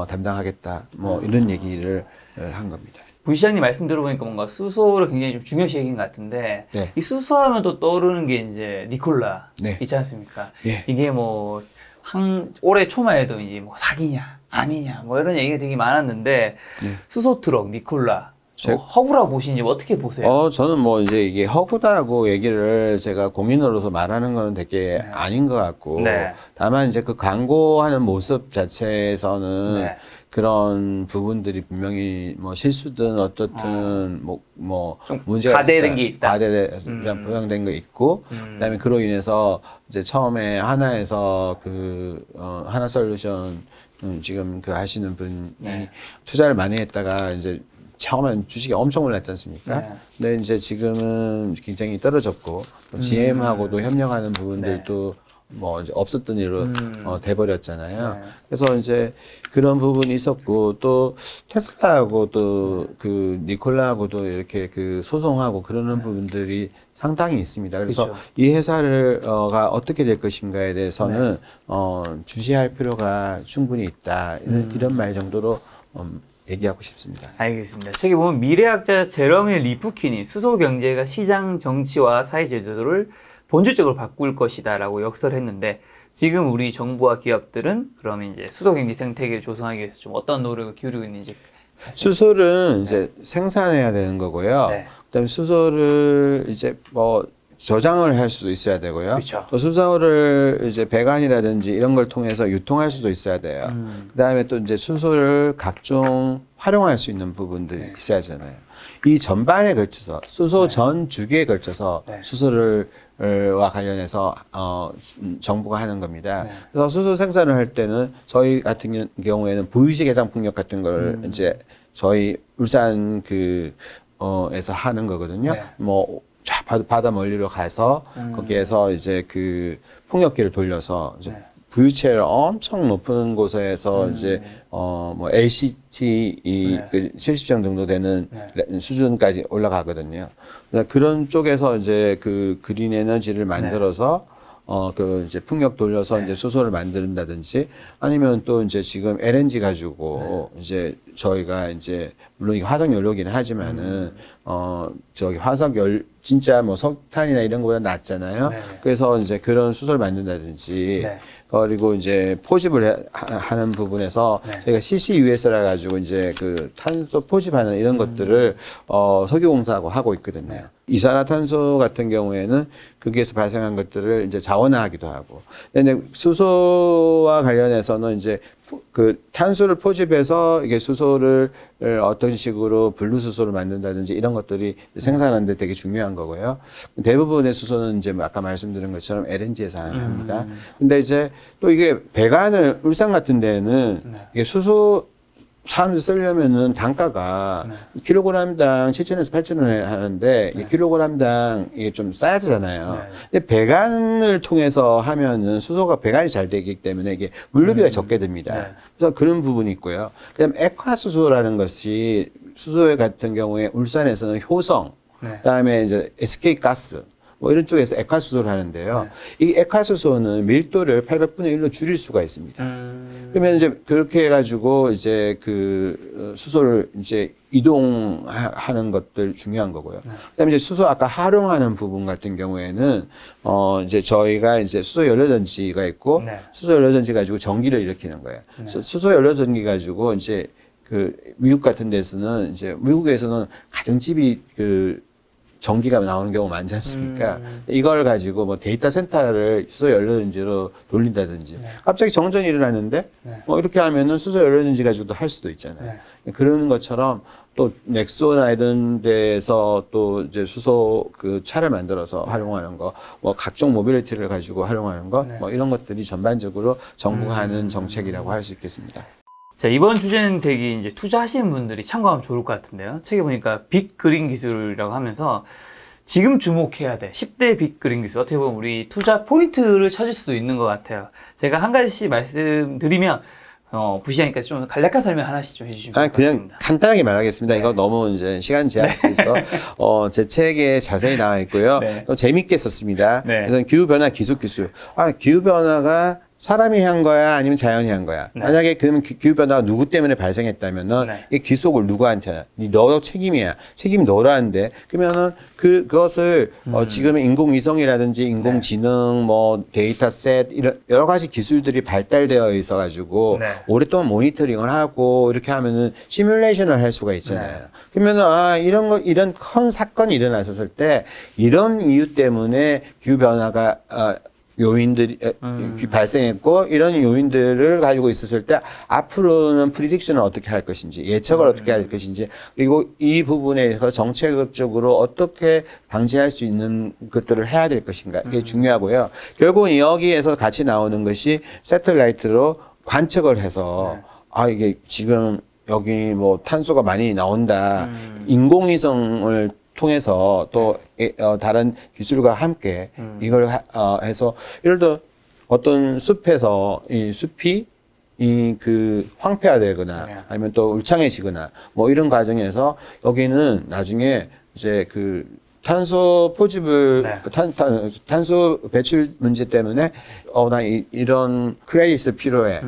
담당하겠다. 뭐 이런 얘기를 한 겁니다. 부시장님 말씀 들어보니까 뭔가 수소를 굉장히 좀 중요시 여긴 것 같은데 네. 이 수소하면 또 떠오르는 게 이제 니콜라 네. 있지 않습니까? 예. 이게 뭐 올해 초만 해도 이제 뭐 사기냐 아니냐 뭐 이런 얘기가 되게 많았는데 수소 트럭 니콜라 허구라고 보시는지 어떻게 보세요? 저는 뭐 이제 이게 허구다고 얘기를 제가 공인으로서 말하는 거는 되게 아닌 것 같고 네. 다만 이제 그 광고하는 모습 자체에서는 네. 그런 부분들이 분명히 뭐 실수든 어떻든 뭐 문제가 과대된 게 있다. 과대돼서 포장된 거 있고 그다음에 그로 인해서 이제 처음에 하나에서 하나 솔루션 지금 그 하시는 분이 투자를 많이 했다가 이제 처음엔 주식이 엄청 올랐지 않습니까? 네. 근데 이제 지금은 굉장히 떨어졌고 또 GM하고도 협력하는 부분들도 뭐 이제 없었던 일로 돼버렸잖아요. 그래서 이제 그런 부분이 있었고 또 테슬라하고 또 그 니콜라하고도 이렇게 그 소송하고 그러는 부분들이 상당히 있습니다. 그래서 그렇죠. 이 회사가 어떻게 될 것인가에 대해서는 주시할 필요가 충분히 있다. 이런 말 정도로 얘기하고 싶습니다. 알겠습니다. 책에 보면 미래학자 제러미 리프킨이 수소 경제가 시장 정치와 사회 제도를 본질적으로 바꿀 것이다라고 역설을 했는데 지금 우리 정부와 기업들은 그러면 이제 수소 경제 생태계를 조성하기 위해서 좀 어떤 노력을 기울이고 있는지. 수소를 이제 생산해야 되는 거고요. 네. 그다음에 수소를 이제 뭐 저장을 할 수도 있어야 되고요. 그렇죠. 또 수소를 이제 배관이라든지 이런 걸 통해서 유통할 수도 있어야 돼요. 그다음에 또 이제 수소를 각종 활용할 수 있는 부분들이 있어야 하잖아요. 이 전반에 걸쳐서 수소 전 주기에 걸쳐서 수소를 와 관련해서 정부가 하는 겁니다. 그래서 수소 생산을 할 때는 저희 같은 경우에는 부유식 해상풍력 같은 걸 이제 저희 울산 에서 하는 거거든요. 뭐 바다 멀리로 가서 거기에서 이제 그 풍력기를 돌려서 이제 부유체를 엄청 높은 곳에서 이제 뭐 LCT 그 70점 정도 되는 수준까지 올라가거든요. 그런 쪽에서 이제 그 그린 에너지를 만들어서 그 이제 풍력 돌려서 이제 수소를 만든다든지 아니면 또 이제 지금 LNG 가지고 이제 저희가 이제 물론 이게 화석 연료기는 하지만은 저기 진짜 뭐 석탄이나 이런 거보다 낫잖아요. 그래서 이제 그런 수소를 만든다든지 그리고 이제 포집을 하는 부분에서 저희가 CCUS라 가지고 이제 그 탄소 포집하는 이런 것들을 석유공사하고 하고 있거든요. 이산화탄소 같은 경우에는 거기에서 발생한 것들을 이제 자원화하기도 하고. 근데 수소와 관련해서는 이제 그 탄소를 포집해서 이게 수소를 어떤 식으로 분리수소를 만든다든지 이런 것들이 생산하는데 되게 중요한 거고요. 대부분의 수소는 이제 아까 말씀드린 것처럼 LNG에서 합니다. 근데 이제 또 이게 배관을 울산 같은 데는 이게 수소 사람들 쓰려면은 단가가 킬로그램당 7,000에서 8,000원 하는데 이 킬로그램당 이게 좀 싸야 되잖아요. 근데 배관을 통해서 하면은 수소가 배관이 잘 되기 때문에 이게 물류비가 적게 듭니다. 그래서 그런 부분이 있고요. 그다음에 액화수소라는 것이 수소 같은 경우에 울산에서는 효성, 그다음에 이제 SK 가스 뭐 이런 쪽에서 액화수소를 하는데요. 이 액화수소는 밀도를 800분의 1로 줄일 수가 있습니다. 그러면 이제 그렇게 해가지고 이제 그 수소를 이제 이동하는 것들 중요한 거고요. 그다음에 이제 수소 아까 활용하는 부분 같은 경우에는 이제 저희가 이제 수소 연료전지가 있고 수소 연료전지 가지고 전기를 일으키는 거예요. 수소 연료전기 가지고 이제 그 미국 같은 데서는 이제 미국에서는 가정집이 그 전기가 나오는 경우 많지 않습니까? 이걸 가지고 뭐 데이터 센터를 수소 연료전지로 돌린다든지 갑자기 정전이 일어났는데 뭐 이렇게 하면은 수소 연료전지 가지고도 할 수도 있잖아요. 그런 것처럼 또 넥소나 이런 데에서 또 이제 수소 그 차를 만들어서 활용하는 거, 뭐 각종 모빌리티를 가지고 활용하는 거, 뭐 이런 것들이 전반적으로 정부가 하는 정책이라고 할 수 있겠습니다. 자, 이번 주제는 되게 이제 투자하시는 분들이 참고하면 좋을 것 같은데요. 책에 보니까 빅 그린 기술이라고 하면서 지금 주목해야 돼. 10대 빅 그린 기술. 어떻게 보면 우리 투자 포인트를 찾을 수도 있는 것 같아요. 제가 한 가지씩 말씀드리면, 부시하니까 좀 간략한 설명 하나씩 좀 해주시면 좋을 것 그냥 같습니다. 간단하게 말하겠습니다. 이거 너무 이제 시간 제약이 있어서 제 책에 자세히 나와 있고요. 또 재밌게 썼습니다. 그래서 기후변화 기술. 기후변화가 사람이 한 거야 아니면 자연이 한 거야. 만약에 그러면 기후변화가 누구 때문에 발생했다면은 이 기속을 누구한테 너 책임이야. 책임이 너라는데 그러면은 그것을 지금 인공위성이라든지 인공지능 뭐 데이터셋 이런 여러 가지 기술들이 발달되어 있어 가지고 오랫동안 모니터링을 하고 이렇게 하면은 시뮬레이션을 할 수가 있잖아요. 그러면은 이런 큰 사건이 일어났었을 때 이런 이유 때문에 기후변화가 요인들이 발생했고 이런 요인들을 가지고 있었을 때 앞으로는 프리딕션을 어떻게 할 것인지 예측을 어떻게 할 것인지 그리고 이 부분에서 정책적으로 어떻게 방지할 수 있는 것들을 해야 될 것인가 이게 중요하고요. 결국은 여기에서 같이 나오는 것이 새틀라이트로 관측을 해서 이게 지금 여기 뭐 탄소가 많이 나온다. 인공위성을 통해서 또 다른 기술과 함께 이걸 해서 예를 들어 어떤 숲에서 이 숲이 그 황폐화되거나 아니면 또 울창해지거나 뭐 이런 과정에서 여기는 나중에 이제 그 탄소 포집을 탄소 배출 문제 때문에 나 이런 크레딧이 필요해.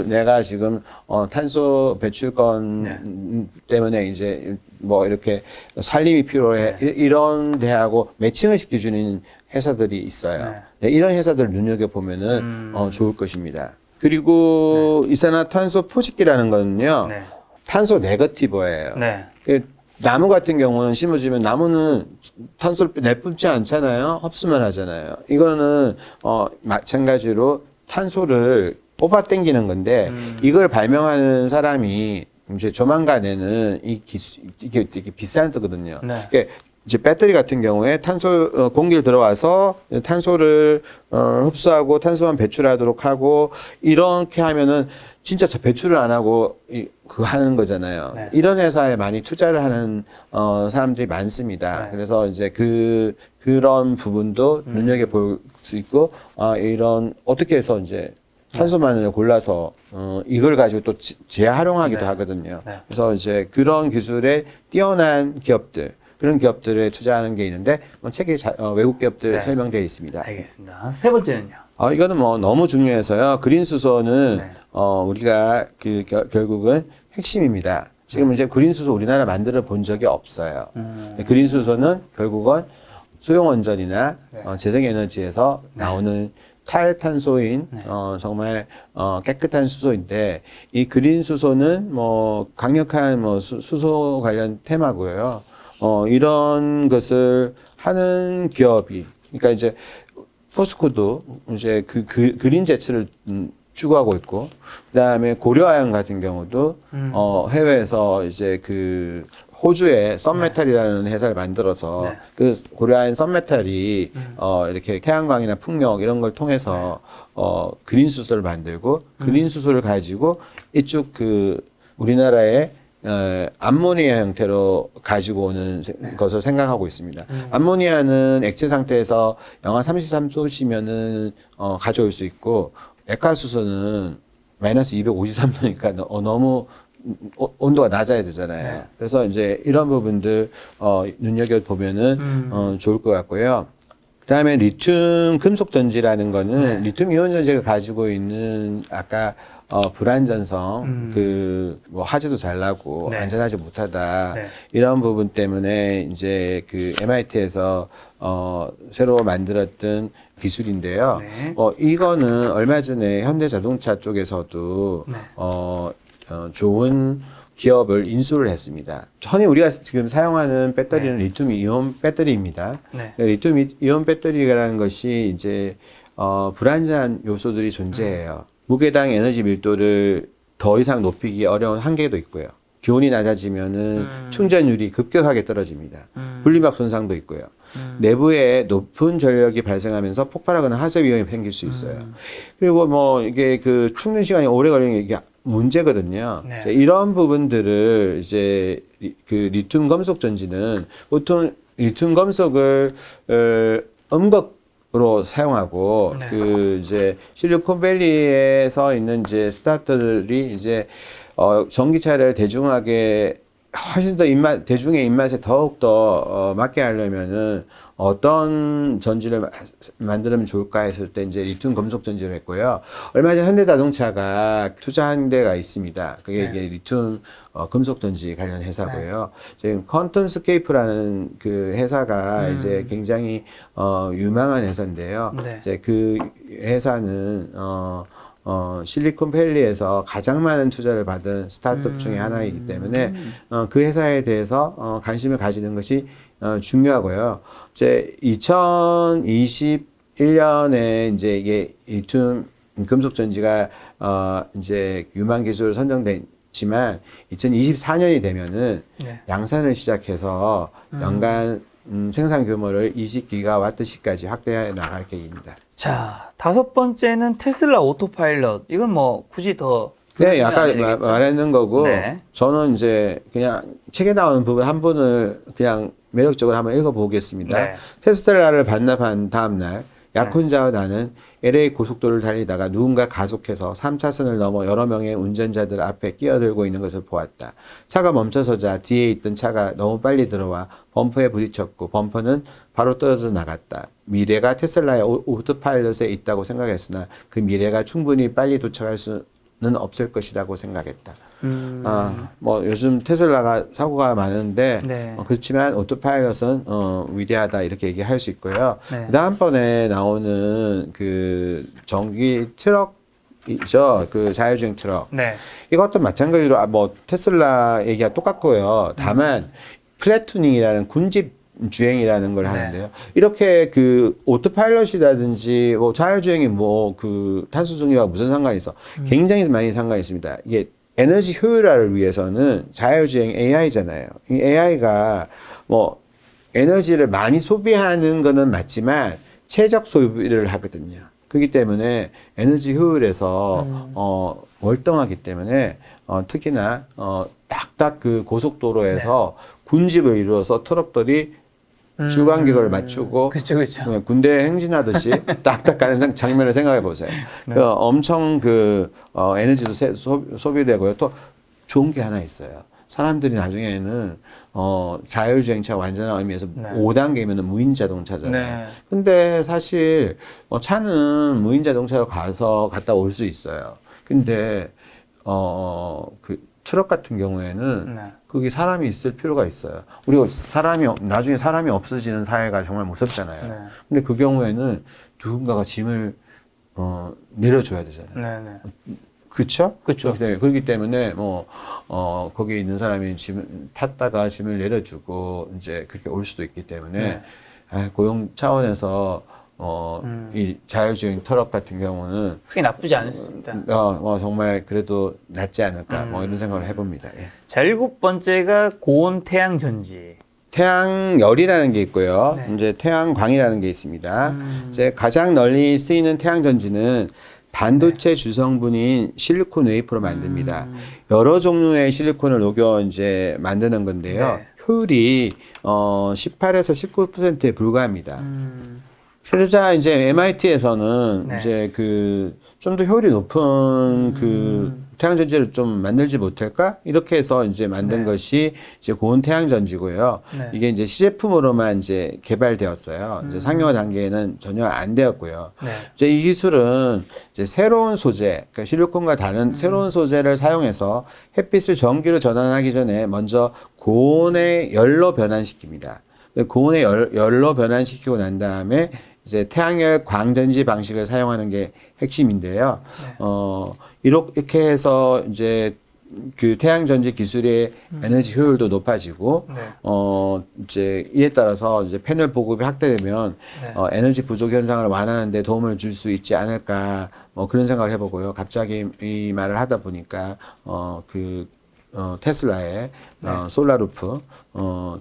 내가 지금 탄소 배출권 때문에 이제 뭐 이렇게 살림이 필요해. 이런 데하고 매칭을 시켜주는 회사들이 있어요. 이런 회사들을 눈여겨 보면은 좋을 것입니다. 그리고 이산화탄소 포집기라는 거는요. 탄소 네거티브예요. 나무 같은 경우는 심어주면 나무는 탄소를 내뿜지 않잖아요. 흡수만 하잖아요. 이거는 마찬가지로 탄소를 뽑아 당기는 건데 이걸 발명하는 사람이 이제 조만간에는 이게 되게 비싼 거거든요. 이제 배터리 같은 경우에 탄소 공기를 들어와서 탄소를 흡수하고 탄소만 배출하도록 하고 이렇게 하면은 진짜 배출을 안 하고 하는 거잖아요. 이런 회사에 많이 투자를 하는 사람들이 많습니다. 그래서 이제 그런 부분도 눈여겨 볼 수 있고 이런 어떻게 해서 이제 탄소만을 골라서 이걸 가지고 또 재활용하기도 하거든요. 그래서 이제 그런 기술에 뛰어난 기업들 그런 기업들에 투자하는 게 있는데 책에 외국 기업들 설명되어 있습니다. 알겠습니다. 세 번째는요? 이거는 뭐 너무 중요해서요. 그린 수소는 우리가 결국은 핵심입니다. 지금 이제 그린 수소 우리나라 만들어 본 적이 없어요. 그린 수소는 결국은 소형원전이나 재생에너지에서 나오는 탈탄소인 정말 깨끗한 수소인데 이 그린 수소는 뭐 강력한 뭐 수소 관련 테마고요. 이런 것을 하는 기업이 그러니까 이제 포스코도 이제 그린 제츠를 추구하고 있고 그다음에 고려아연 같은 경우도 해외에서 이제 그 호주의 썬메탈이라는 회사를 만들어서 그 고려아연 썬메탈이 이렇게 태양광이나 풍력 이런 걸 통해서 그린 수소를 만들고 그린 수소를 가지고 이쪽 그 우리나라의 암모니아 형태로 가지고 오는 것을 생각하고 있습니다. 암모니아는 액체 상태에서 영하 33도시면은 가져올 수 있고, 액화수소는 마이너스 253도니까 너무 온도가 낮아야 되잖아요. 네. 그래서 이제 이런 부분들 눈여겨 보면은 좋을 것 같고요. 그다음에 리튬 금속 전지라는 거는 리튬 이온 전지가 가지고 있는 아까 불안전성, 뭐 화재도 잘 나고 네. 안전하지 못하다 네. 이런 부분 때문에 이제 그 MIT에서 새로 만들었던 기술인데요. 네. 이거는 얼마 전에 현대자동차 쪽에서도 네. 좋은 기업을 인수를 했습니다. 흔히 우리가 지금 사용하는 배터리는 리튬 이온 배터리입니다. 네. 리튬 이온 배터리라는 것이 이제 불안전한 요소들이 존재해요. 무게당 에너지 밀도를 더 이상 높이기 어려운 한계도 있고요. 기온이 낮아지면은 충전율이 급격하게 떨어집니다. 분리막 손상도 있고요. 내부에 높은 전력이 발생하면서 폭발하거나 화재 위험이 생길 수 있어요. 그리고 뭐 이게 그 충전 시간이 오래 걸리는 게 이게 문제거든요. 네. 이런 부분들을 이제 그 리튬 금속 전지는 보통 리튬 금속을 음극으로 사용하고 네. 그 이제 실리콘밸리에서 있는 이제 스타트들이 이제 전기차를 대중하게 훨씬 더 대중의 입맛에 더욱더 맞게 하려면은 어떤 전지를 만들면 좋을까 했을 때 이제 리튬 금속 전지를 했고요. 얼마 전 현대자동차가 투자한 데가 있습니다. 그게 네. 이게 리튬 금속 전지 관련 회사고요. 지금 퀀텀스케이프라는 그 회사가 이제 굉장히 유망한 회사인데요. 네. 이제 그 회사는 실리콘밸리에서 가장 많은 투자를 받은 스타트업 중에 하나이기 때문에 그 회사에 대해서 관심을 가지는 것이 중요하고요. 이제 2021년에 이제 이게 리튬 금속 전지가 이제 유망 기술 선정됐지만 2024년이 되면은 네. 양산을 시작해서 연간 생산 규모를 20기가와트시까지 확대해 나갈 계획입니다. 자, 다섯 번째는 테슬라 오토파일럿. 이건 뭐 굳이 더 네, 아까 되겠죠? 말했는 거고, 네. 저는 이제 그냥 책에 나오는 부분 한 분을 그냥 매력적으로 한번 읽어보겠습니다. 네. 테슬라를 반납한 다음날, 약혼자와 나는 LA 고속도로를 달리다가 누군가 가속해서 3차선을 넘어 여러 명의 운전자들 앞에 끼어들고 있는 것을 보았다. 차가 멈춰서자 뒤에 있던 차가 너무 빨리 들어와 범퍼에 부딪혔고 범퍼는 바로 떨어져 나갔다. 미래가 테슬라의 오토파일럿에 있다고 생각했으나 그 미래가 충분히 빨리 도착할 수는 없을 것이라고 생각했다. 뭐 요즘 테슬라가 사고가 많은데 네. 그렇지만 오토파일럿은 위대하다 이렇게 얘기할 수 있고요. 네. 그 다음번에 나오는 그 전기 트럭이죠. 그 자율주행 트럭. 네. 이것도 마찬가지로 뭐 테슬라 얘기가 똑같고요. 다만 플래투닝이라는 군집 주행이라는 걸 네. 하는데요. 이렇게 그 오토파일럿이라든지 뭐 자율주행이 뭐 그 탄소 중립과 무슨 상관이 있어? 굉장히 많이 상관이 있습니다. 이게 에너지 효율화를 위해서는 자율주행 AI잖아요. 이 AI가 뭐 에너지를 많이 소비하는 거는 맞지만 최적 소비를 하거든요. 그렇기 때문에 에너지 효율에서 월등하기 때문에 특히나 딱딱 그 고속도로에서 군집을 이루어서 트럭들이 주간격을 맞추고 그렇죠, 그렇죠. 군대 행진하듯이 딱딱 가는 장면을 생각해 보세요. 네. 엄청 그 에너지도 소비되고요. 또 좋은 게 하나 있어요. 사람들이 나중에는 자율주행차 완전한 의미에서 네. 5단계면은 무인 자동차잖아요. 네. 근데 사실 차는 무인 자동차로 갔다 올 수 있어요. 근데 그 트럭 같은 경우에는 네. 거기 사람이 있을 필요가 있어요. 우리가 나중에 사람이 없어지는 사회가 정말 무섭잖아요. 네. 근데 그 경우에는 누군가가 짐을 내려줘야 되잖아요. 네, 네. 그렇죠? 그쵸. 그렇기 때문에 거기에 있는 사람이 짐을 탔다가 짐을 내려주고 이제 그렇게 올 수도 있기 때문에 네. 고용 차원에서 이 자율주행 트럭 같은 경우는 크게 나쁘지 않습니다. 정말 그래도 낫지 않을까 뭐 이런 생각을 해봅니다. 예. 자, 일곱 번째가 고온 태양 전지. 태양열이라는 게 있고요. 네. 이제 태양광이라는 게 있습니다. 이제 가장 널리 쓰이는 태양전지는 반도체 주성분인 실리콘 웨이퍼로 만듭니다. 여러 종류의 실리콘을 녹여 이제 만드는 건데요. 네. 효율이 18에서 19%에 불과합니다. 그러자 이제 MIT에서는 네. 이제 그 좀 더 효율이 높은 그 태양전지를 좀 만들지 못할까? 이렇게 해서 이제 만든 네. 것이 이제 고온 태양전지고요. 네. 이게 이제 시제품으로만 이제 개발되었어요. 이제 상용화 단계에는 전혀 안 되었고요. 네. 이제 이 기술은 이제 새로운 소재, 그러니까 실리콘과 다른 새로운 소재를 사용해서 햇빛을 전기로 전환하기 전에 먼저 고온의 열로 변환시킵니다. 고온의 열로 변환시키고 난 다음에 이제 태양열 광전지 방식을 사용하는 게 핵심인데요. 네. 이렇게 해서 이제 그 태양전지 기술의 에너지 효율도 높아지고, 네. 이제 이에 따라서 이제 패널 보급이 확대되면, 네. 에너지 부족 현상을 완화하는 데 도움을 줄 수 있지 않을까, 그런 생각을 해보고요. 갑자기 이 말을 하다 보니까, 테슬라의 솔라루프,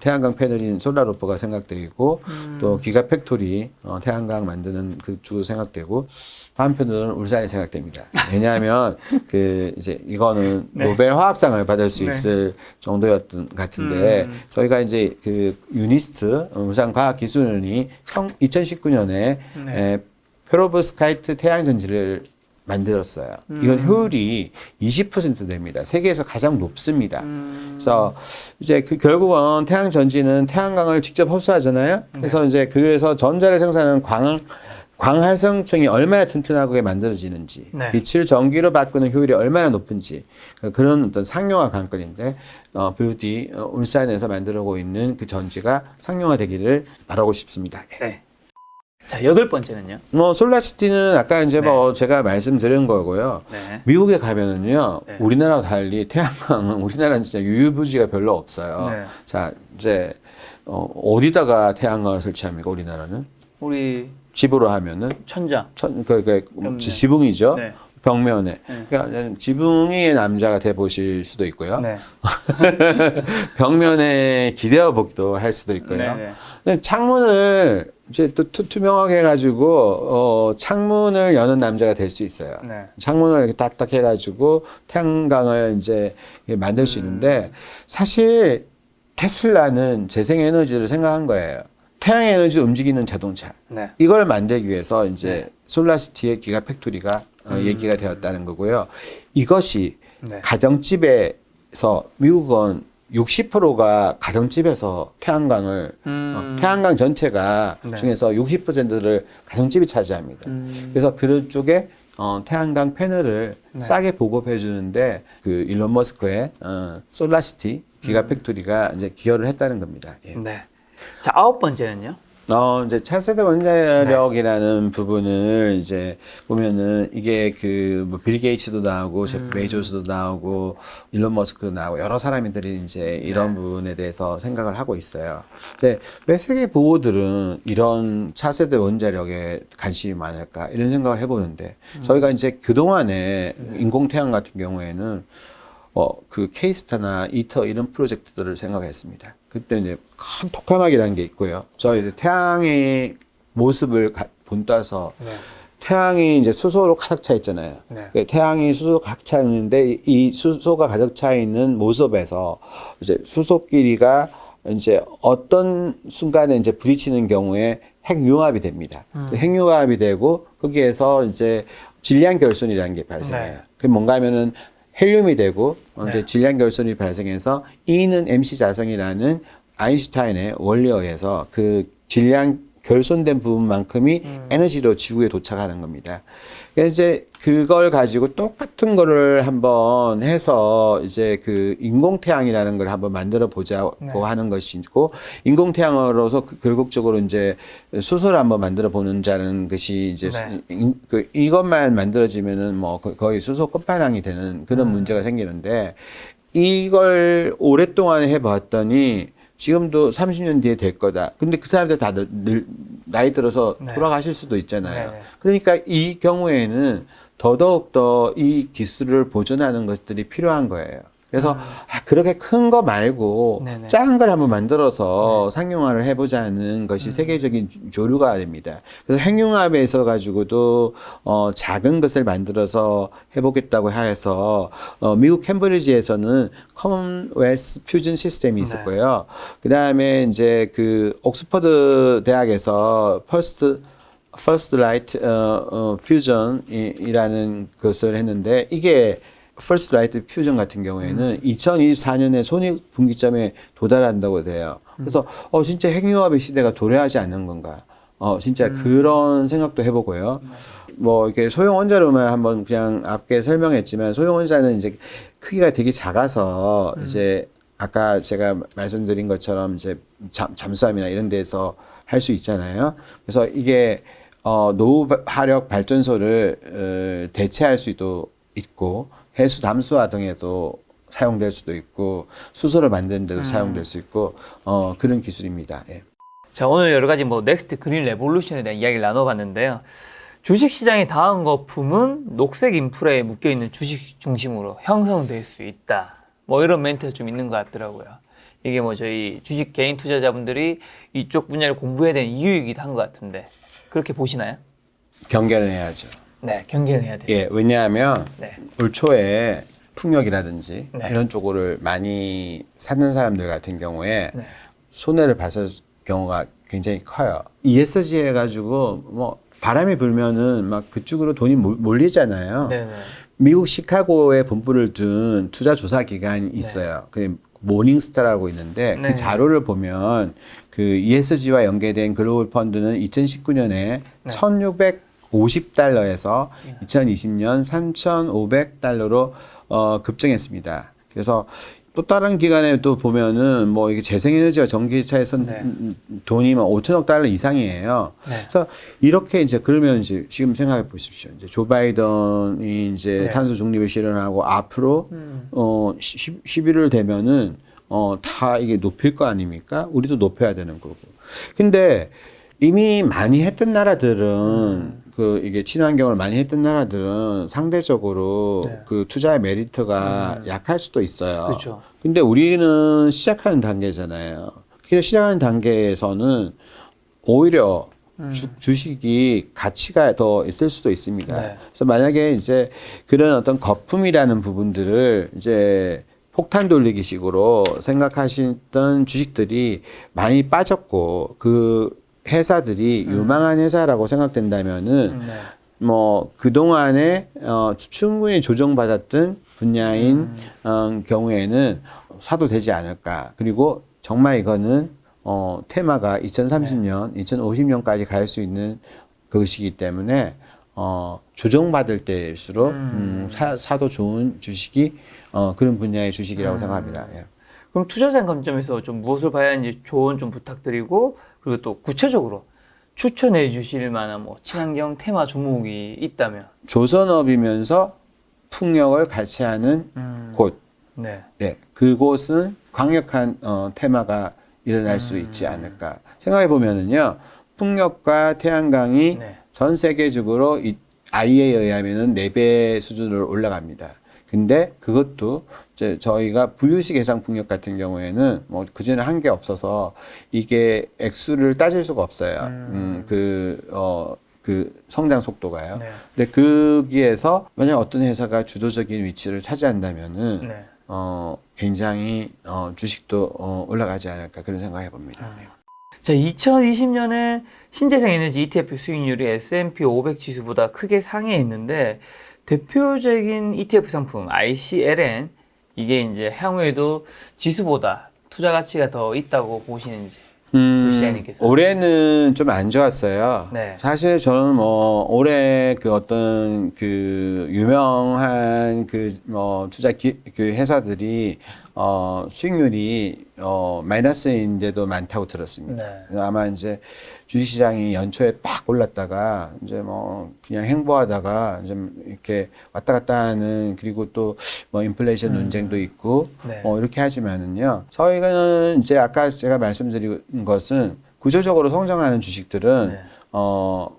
태양광 패널인 솔라루프가 생각되고 또 기가팩토리 태양광 만드는 그쪽도 생각되고 한편으로는 울산이 생각됩니다. 왜냐하면 그 이제 이거는 네. 노벨 화학상을 받을 수 네. 있을 정도였던 것 같은데 저희가 이제 그 유니스트 울산 과학기술원이 2019년에 네. 페로브스카이트 태양전지를 만들었어요. 이건 효율이 20% 됩니다. 세계에서 가장 높습니다. 그래서 이제 그 결국은 태양 전지는 태양광을 직접 흡수하잖아요. 그래서 이제 그래서 전자를 생산하는 광활성층이 얼마나 튼튼하게 만들어지는지, 네. 빛을 전기로 바꾸는 효율이 얼마나 높은지 그런 어떤 상용화 관건인데 부디 울산에서 만들어오고 있는 그 전지가 상용화되기를 바라고 싶습니다. 네. 자, 8번째는요? 솔라시티는 아까 이제 제가 말씀드린 거고요. 네. 미국에 가면은요, 네. 우리나라와 달리 태양광은 우리나라는 진짜 유효부지가 별로 없어요. 네. 자, 이제, 어디다가 태양광을 설치합니까, 우리나라는? 우리 집으로 하면은? 천장. 네. 지붕이죠. 네. 벽면에. 네. 그러니까 지붕의 남자가 돼 보실 수도 있고요. 네. 벽면에 기대어 보기도 할 수도 있고요. 네, 네. 근데 창문을 이제 또 투명하게 해가지고 창문을 여는 남자가 될 수 있어요. 네. 창문을 이렇게 딱딱 해가지고 태양광을 이제 만들 수 있는데 사실 테슬라는 재생에너지를 생각한 거예요. 태양에너지 움직이는 자동차. 네. 이걸 만들기 위해서 이제 네. 솔라시티의 기가팩토리가 얘기가 되었다는 거고요. 이것이 네. 가정집에서 미국은 60%가 가정집에서 태양광을 태양광 전체가 네. 중에서 60%를 가정집이 차지합니다. 그래서 그쪽에 태양광 패널을 네. 싸게 보급해 주는데 그 일론 머스크의 솔라시티 기가팩토리가 이제 기여를 했다는 겁니다. 예. 네. 자, 9번째는요? 이제 차세대 원자력이라는 부분을 이제 보면은 이게 뭐 빌 게이츠도 나오고 제프 베이조스도 나오고 일론 머스크도 나오고 여러 사람들이 이제 이런 부분에 대해서 생각을 하고 있어요. 근데 왜 세계 보호들은 이런 차세대 원자력에 관심이 많을까 이런 생각을 해보는데 저희가 이제 그동안에 인공태양 같은 경우에는 그 케이스타나 이터 이런 프로젝트들을 생각했습니다. 그때 이제 큰 토카막이라는 게 있고요. 저 이제 태양의 모습을 본따서 네. 태양이 이제 수소로 가득 차 있잖아요. 네. 태양이 수소로 가득 차 있는데 이 수소가 가득 차 있는 모습에서 이제 수소 길이가 이제 어떤 순간에 이제 부딪히는 경우에 핵융합이 됩니다. 핵융합이 되고 거기에서 이제 질량 결손이라는 게 발생해요. 네. 그게 뭔가 하면은 헬륨이 되고 이제 네. 질량 결손이 발생해서 E는 MC 자성이라는 아인슈타인의 원리에 의해서 그 질량 결손된 부분만큼이 에너지로 지구에 도착하는 겁니다. 그래서 이제 그걸 가지고 똑같은 거를 한번 해서 이제 그 인공태양이라는 걸 한번 만들어 보자고 하는 것이 있고 인공태양으로서 결국적으로 이제 수소를 한번 만들어 보는자는 것이 이제 이것만 만들어지면은 뭐 거의 수소 끝판왕이 되는 그런 문제가 생기는데 이걸 오랫동안 해봤더니 지금도 30년 뒤에 될 거다. 근데 그 사람들 다 나이 들어서 돌아가실 수도 있잖아요. 그러니까 이 경우에는 더더욱 더 이 기술을 보존하는 것들이 필요한 거예요. 그래서 그렇게 큰 거 말고 네네. 작은 걸 한번 만들어서 상용화를 해보자는 것이 세계적인 조류가 됩니다. 그래서 핵융합에 있어 가지고도 작은 것을 만들어서 해보겠다고 해서 미국 캠브리지에서는 커먼웰스 퓨전 시스템이 있었고요. 그 다음에 이제 그 옥스퍼드 대학에서 퍼스트 라이트 퓨전이라는 것을 했는데 이게 퍼스트 라이트 퓨전 같은 경우에는 2024년에 손익분기점에 도달한다고 돼요. 그래서 진짜 핵융합의 시대가 도래하지 않는 건가? 진짜 그런 생각도 해보고요. 뭐 이렇게 소형 원자로만 한번 그냥 앞에 설명했지만 소형 원자는 이제 크기가 되게 작아서 이제 아까 제가 말씀드린 것처럼 이제 잠수함이나 이런 데서 할 수 있잖아요. 그래서 이게 노후화력 발전소를 대체할 수도 있고 해수 담수화 등에도 사용될 수도 있고 수소를 만드는 데도 사용될 수 있고 그런 기술입니다. 예. 자, 오늘 여러 가지 뭐 넥스트 그린 레볼루션에 대한 이야기를 나눠봤는데요. 주식 시장의 다음 거품은 녹색 인프라에 묶여 있는 주식 중심으로 형성될 수 있다. 뭐 이런 멘트가 좀 있는 것 같더라고요. 이게 뭐 저희 주식 개인 투자자분들이 이쪽 분야를 공부해야 되는 이유이기도 한 것 같은데 그렇게 보시나요? 경계를 해야죠. 네, 경계는 해야 돼요. 예, 왜냐하면 네. 올 초에 풍력이라든지 네. 이런 쪽을 많이 사는 사람들 같은 경우에 네. 손해를 봤을 경우가 굉장히 커요. ESG 해가지고 뭐 바람이 불면은 막 그쪽으로 돈이 몰리잖아요. 네네. 미국 시카고에 본부를 둔 투자 조사 기관이 있어요. 그 모닝스타라고 있는데 네. 그 자료를 보면 그 ESG와 연계된 글로벌 펀드는 2019년에 네. 1,650달러에서 2020년 3,500달러로 급증했습니다. 그래서 또 다른 기관에 또 보면은 뭐 이게 재생에너지와 전기차에서 네. 돈이 막 5천억 달러 이상이에요. 네. 그래서 이렇게 이제 그러면 이제 지금 생각해 보십시오. 이제 조 바이든이 이제 네. 탄소 중립을 실현하고 앞으로 11월 되면은 다 이게 높일 거 아닙니까? 우리도 높여야 되는 거고. 근데 이미 많이 했던 나라들은 그 이게 친환경을 많이 했던 나라들은 상대적으로 네. 그 투자의 메리트가 약할 수도 있어요. 그렇죠. 근데 우리는 시작하는 단계잖아요. 그래서 시작하는 단계에서는 오히려 주식이 가치가 더 있을 수도 있습니다. 네. 그래서 만약에 이제 그런 어떤 거품이라는 부분들을 이제 폭탄 돌리기 식으로 생각하시던 주식들이 많이 빠졌고 그 회사들이 유망한 회사라고 생각된다면은 네. 뭐 그동안에 충분히 조정받았던 분야인 경우에는 사도 되지 않을까. 그리고 정말 이거는 테마가 2030년, 2050년까지 갈 수 있는 것이기 때문에 조정받을 때일수록 사도 좋은 주식이 그런 분야의 주식이라고 생각합니다. 예. 그럼 투자자 관점에서 좀 무엇을 봐야 하는지 조언 좀 부탁드리고 그리고 또 구체적으로 추천해 주실 만한 뭐 친환경 테마 종목이 있다면 조선업이면서 풍력을 같이 하는 곳. 네. 네, 그곳은 강력한 테마가 일어날 수 있지 않을까 생각해 보면은요. 풍력과 태양광이 네. 전 세계적으로 IEA에 의하면은 4배 수준으로 올라갑니다. 근데 그것도 이제 저희가 부유식 해상 풍력 같은 경우에는 뭐 그전에 한 게 없어서 이게 액수를 따질 수가 없어요. 그 성장 속도가요. 네. 근데 거기에서 만약 어떤 회사가 주도적인 위치를 차지한다면은 네. 굉장히 주식도 올라가지 않을까 그런 생각해 봅니다. 자, 2020년에 신재생 에너지 ETF 수익률이 S&P 500 지수보다 크게 상회했는데 대표적인 ETF 상품 ICLN 이게 이제 향후에도 지수보다 투자 가치가 더 있다고 보시는지 부시장님께서. 올해는 좀 안 좋았어요. 네. 사실 저는 뭐 올해 그 어떤 그 유명한 그 투자 그 회사들이 수익률이 마이너스인데도 많다고 들었습니다. 네. 아마 이제 주식시장이 연초에 팍 올랐다가 이제 뭐 그냥 행보하다가 좀 이렇게 왔다 갔다 하는 그리고 또 뭐 인플레이션 논쟁도 있고 네. 이렇게 하지만은요. 저희는 이제 아까 제가 말씀드린 것은 구조적으로 성장하는 주식들은 네.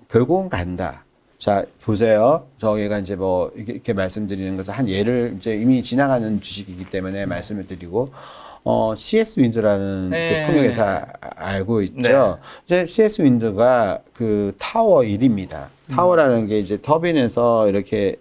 결국은 간다. 자, 보세요. 저희가 이제 뭐 이렇게 말씀드리는 것은 한 예를 이제 이미 지나가는 주식이기 때문에 말씀을 드리고, CS 윈드라는 네. 그 풍력회사 알고 있죠. 이제 CS 윈드가 그 타워 1입니다. 타워라는 게 이제 터빈에서 이렇게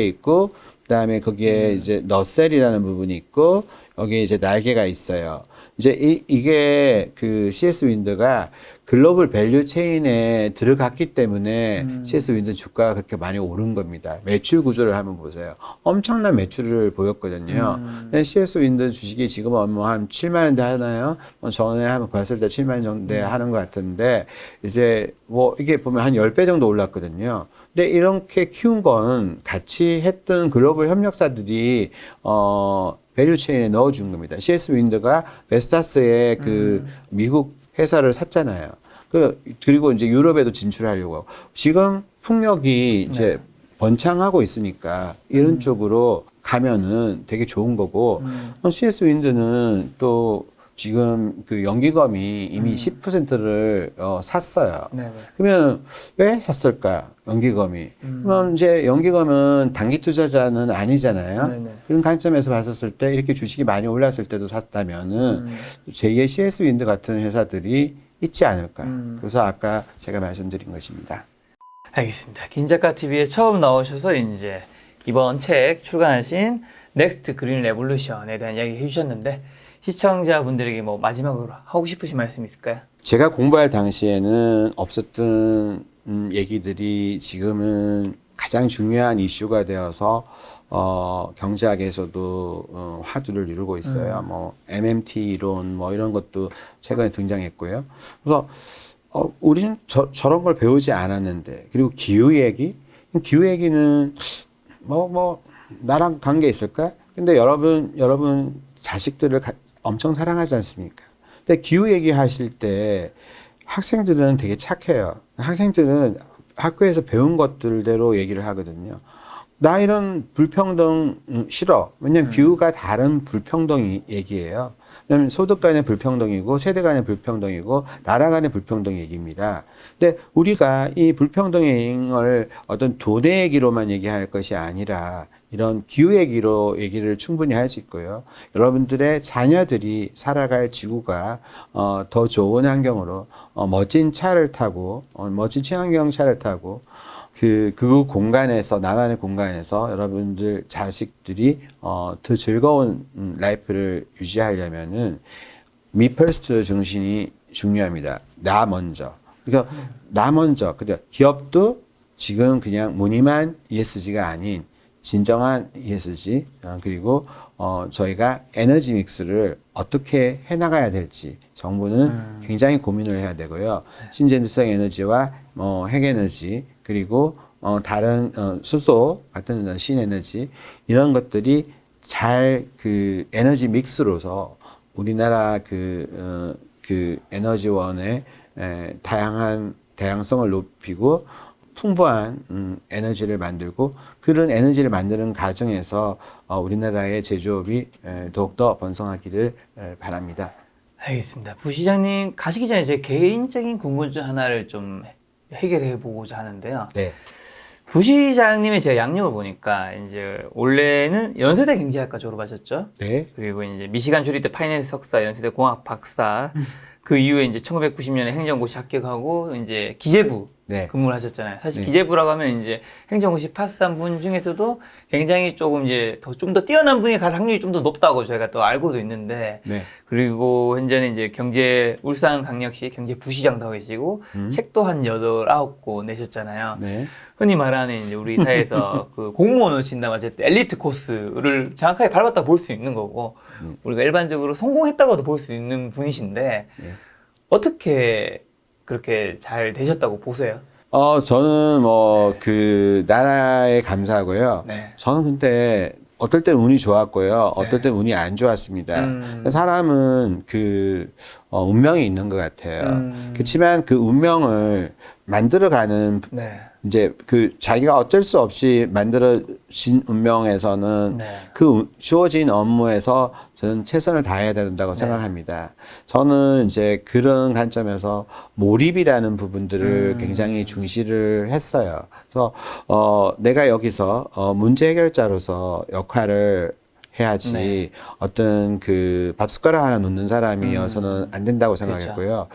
있고, 그다음에 거기에 이제 너셀이라는 부분이 있고, 여기에 이제 날개가 있어요. 이제 이게 그 CS 윈드가 글로벌 밸류 체인에 들어갔기 때문에 CS 윈드 주가가 그렇게 많이 오른 겁니다. 매출 구조를 한번 보세요. 엄청난 매출을 보였거든요. CS 윈드 주식이 지금은 뭐 한 7만 원대 하나요? 전에 한번 봤을 때 7만 원 정도에 하는 것 같은데, 이제 뭐 이게 보면 한 10배 정도 올랐거든요. 근데 이렇게 키운 건 같이 했던 글로벌 협력사들이, 밸류 체인에 넣어준 겁니다. CS 윈드가 베스타스의 그 미국 회사를 샀잖아요. 그리고 이제 유럽에도 진출하려고 하고. 지금 풍력이 이제 번창하고 있으니까 이런 쪽으로 가면은 되게 좋은 거고, CS 윈드는 또 지금 그 연기금이 이미 10%를 샀어요. 네네. 그러면 왜 샀을까? 연기금이. 그럼 이제 연기금은 단기 투자자는 아니잖아요. 네네. 그런 관점에서 봤었을 때 이렇게 주식이 많이 올랐을 때도 샀다면은 제2의 CS 윈드 같은 회사들이 있지 않을까. 그래서 아까 제가 말씀드린 것입니다. 알겠습니다. 김작가 TV에 처음 나오셔서 이제 이번 책 출간하신 넥스트 그린 레볼루션에 대한 이야기 해주셨는데, 시청자분들에게 뭐 마지막으로 하고 싶으신 말씀 있을까요? 제가 공부할 당시에는 없었던 얘기들이 지금은 가장 중요한 이슈가 되어서 경제학에서도 화두를 이루고 있어요. 뭐 MMT 이론 뭐 이런 것도 최근에 등장했고요. 그래서 우리는 저런 걸 배우지 않았는데, 그리고 기후 얘기 기는 뭐 나랑 관계 있을까? 근데 여러분 자식들을 엄청 사랑하지 않습니까? 근데 기후 얘기하실 때 학생들은 되게 착해요. 학생들은 학교에서 배운 것들대로 얘기를 하거든요. 나 이런 불평등 싫어. 왜냐면 기후가 다른 불평등 얘기예요. 왜냐면 소득 간의 불평등이고 세대 간의 불평등이고 나라 간의 불평등 얘기입니다. 근데 우리가 이 불평등을 어떤 돈의 얘기로만 얘기할 것이 아니라 이런 기후 얘기로 얘기를 충분히 할 수 있고요. 여러분들의 자녀들이 살아갈 지구가 더 좋은 환경으로 멋진 차를 타고 멋진 친환경 차를 타고 그 공간에서, 나만의 공간에서 여러분들 자식들이 더 즐거운 라이프를 유지하려면은 me first 정신이 중요합니다. 나 먼저. 그러니까 나 먼저. 근데 기업도 지금 그냥 무늬만 ESG가 아닌 진정한 ESG, 그리고 저희가 에너지 믹스를 어떻게 해나가야 될지 정부는 굉장히 고민을 해야 되고요. 신재생 에너지와 핵에너지, 그리고 다른 수소 같은 신에너지, 이런 것들이 잘 그 에너지 믹스로서 우리나라 그 에너지원의 다양성을 높이고 풍부한 에너지를 만들고, 그런 에너지를 만드는 과정에서 우리나라의 제조업이 더욱더 번성하기를 바랍니다. 알겠습니다. 부시장님 가시기 전에 제 개인적인 궁금증 하나를 좀 해결해 보고자 하는데요. 네. 부시장님의 제가 양력을 보니까 이제 원래는 연세대 경제학과 졸업하셨죠. 네. 그리고 이제 미시간 주립대 파이낸스 석사, 연세대 공학 박사. 그 이후에 이제 1990년에 행정고시 합격하고 이제 기재부 네. 근무를 하셨잖아요. 사실 네. 기재부라고 하면 이제 행정고시 파스한 분 중에서도 굉장히 조금 이제 좀 더 뛰어난 분이 갈 확률이 좀 더 높다고 저희가 또 알고도 있는데, 네. 그리고 현재는 이제 울산광역시 경제부시장도 하고 계시고 책도 한 8, 9권 내셨잖아요. 네. 흔히 말하는 이제 우리 사회에서 그 공무원으로 진단받을 때 엘리트 코스를 정확하게 밟았다 볼 수 있는 거고, 우리가 일반적으로 성공했다고도 볼 수 있는 분이신데, 네. 어떻게 그렇게 잘 되셨다고 보세요? 저는 나라에 감사하고요. 네. 저는 근데 어떨 때는 운이 좋았고요. 어떨 때는 운이 안 좋았습니다. 사람은 운명이 있는 것 같아요. 그렇지만 그 운명을 만들어가는 네. 이제 그 자기가 어쩔 수 없이 만들어진 운명에서는 네. 그 주어진 업무에서 저는 최선을 다해야 된다고 생각합니다. 저는 이제 그런 관점에서 몰입이라는 부분들을 굉장히 중시를 했어요. 그래서 내가 여기서 문제 해결자로서 역할을 해야지 네. 어떤 그 밥숟가락 하나 놓는 사람이어서는 안 된다고 생각했고요.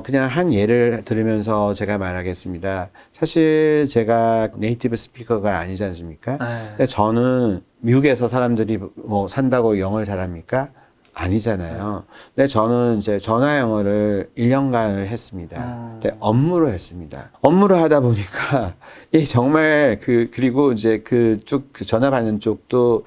그냥 한 예를 들으면서 제가 말하겠습니다. 사실 제가 네이티브 스피커가 아니지 않습니까? 네. 근데 저는 미국에서 사람들이 뭐 산다고 영어를 잘합니까? 아니잖아요. 근데 저는 이제 전화 영어를 1년간을 했습니다. 근데 업무로 했습니다. 업무를 하다 보니까 이 정말 그리고 이제 그쪽 전화 받는 쪽도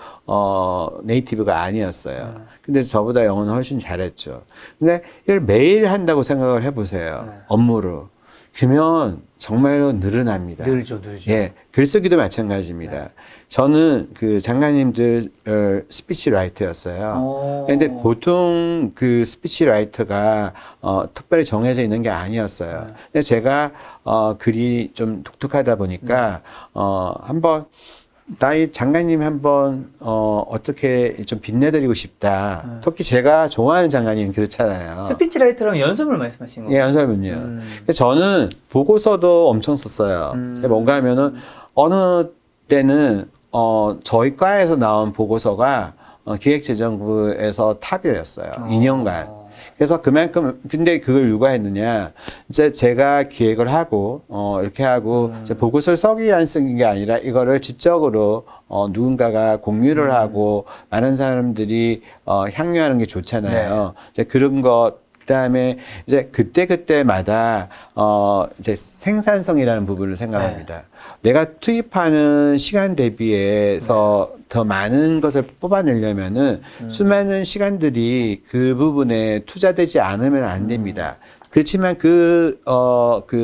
네이티브가 아니었어요. 근데 저보다 영어는 훨씬 잘했죠. 근데 이걸 매일 한다고 생각을 해보세요. 업무로. 그러면 정말로 늘어납니다. 늘죠. 예, 글쓰기도 마찬가지입니다. 저는 그 장관님들 스피치 라이터였어요. 근데 보통 그 스피치 라이터가 특별히 정해져 있는 게 아니었어요. 근데 제가 글이 좀 독특하다 보니까 한번 나이 장관님 한번 어떻게 좀 빛내드리고 싶다. 특히 제가 좋아하는 장관님 그렇잖아요. 스피치라이터랑 연습을 말씀하신 거예요? 예, 연설문요. 저는 보고서도 엄청 썼어요. 제가 뭔가 하면은 어느 때는 저희 과에서 나온 보고서가 기획재정부에서 탑이었어요. 2년간. 그래서 그만큼 근데 그걸 누가 했느냐 이제 제가 기획을 하고 이렇게 하고 이제 보고서를 쓰기 위한 쓴 게 아니라 이거를 지적으로 누군가가 공유를 하고 많은 사람들이 향유하는 게 좋잖아요. 이제 그런 것 그다음에 이제 그때마다 이제 생산성이라는 부분을 생각합니다. 내가 투입하는 시간 대비해서 더 많은 것을 뽑아내려면은 수많은 시간들이 그 부분에 투자되지 않으면 안 됩니다. 그렇지만 그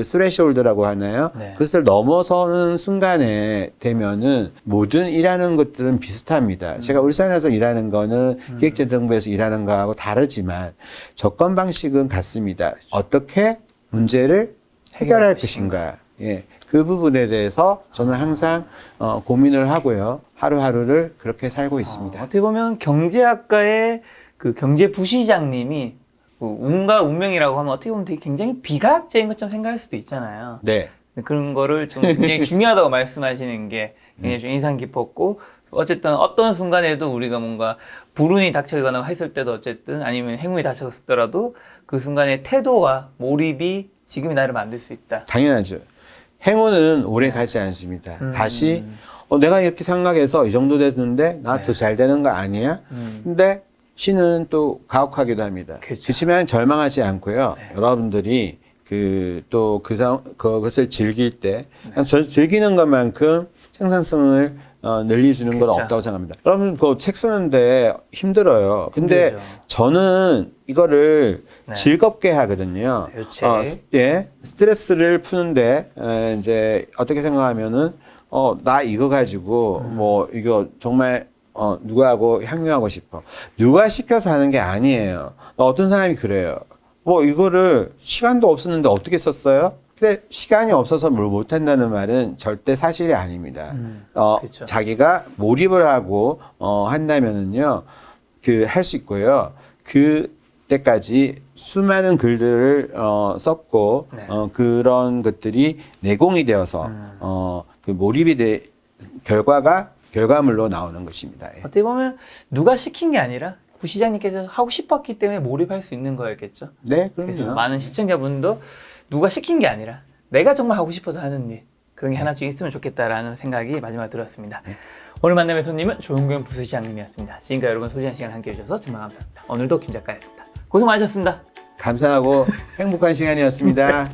스레시홀드라고 하나요? 네. 그것을 넘어서는 순간에 되면은 모든 일하는 것들은 비슷합니다. 제가 울산에서 일하는 거는 기획재정부에서 일하는 거하고 다르지만 접근 방식은 같습니다. 어떻게 문제를 해결할 것인가. 예. 그 부분에 대해서 저는 항상 고민을 하고요. 하루하루를 그렇게 살고 있습니다. 어떻게 보면 경제학과의 그 경제부시장님이 운과 운명이라고 하면 어떻게 보면 되게 굉장히 비과학적인 것처럼 생각할 수도 있잖아요. 네. 그런 거를 좀 굉장히 중요하다고 말씀하시는 게 굉장히 좀 인상 깊었고, 어쨌든 어떤 순간에도 우리가 뭔가 불운이 닥쳐거나 했을 때도 어쨌든 아니면 행운이 닥쳤더라도 그 순간의 태도와 몰입이 지금의 나를 만들 수 있다. 당연하죠. 행운은 오래 가지 않습니다. 다시 내가 이렇게 생각해서 이 정도 됐는데 나 더 잘 되는 거 아니야? 근데 신은 또 가혹하기도 합니다. 그렇죠. 그렇지만 절망하지 않고요. 여러분들이 그것을 즐길 때 즐기는 것만큼 생산성을 늘려주는 건 그렇죠. 없다고 생각합니다. 여러분 그 책 쓰는데 힘들어요. 근데 힘들죠. 저는 이거를 즐겁게 하거든요. 예, 스트레스를 푸는데 이제 어떻게 생각하면은 나 이거 가지고 뭐 이거 정말 누구하고 향유하고 싶어. 누가 시켜서 하는 게 아니에요. 어떤 사람이 그래요. 뭐 이거를 시간도 없었는데 어떻게 썼어요? 근데 시간이 없어서 뭘 못한다는 말은 절대 사실이 아닙니다. 그렇죠. 자기가 몰입을 하고 한다면은요, 할 수 있고요. 그때까지 수많은 글들을 썼고 그런 것들이 내공이 되어서 그 몰입이 결과물로 나오는 것입니다. 예. 어떻게 보면 누가 시킨 게 아니라 부시장님께서 하고 싶었기 때문에 몰입할 수 있는 거였겠죠. 네, 그래서 그럼요. 많은 시청자분도 누가 시킨 게 아니라 내가 정말 하고 싶어서 하는 일, 그런 게 하나씩 있으면 좋겠다라는 생각이 마지막에 들었습니다. 오늘 만남의 손님은 조용경 부시장님이었습니다. 지금까지 여러분 소중한 시간 함께 해주셔서 정말 감사합니다. 오늘도 김 작가였습니다. 고생 많으셨습니다. 감사하고 행복한 시간이었습니다.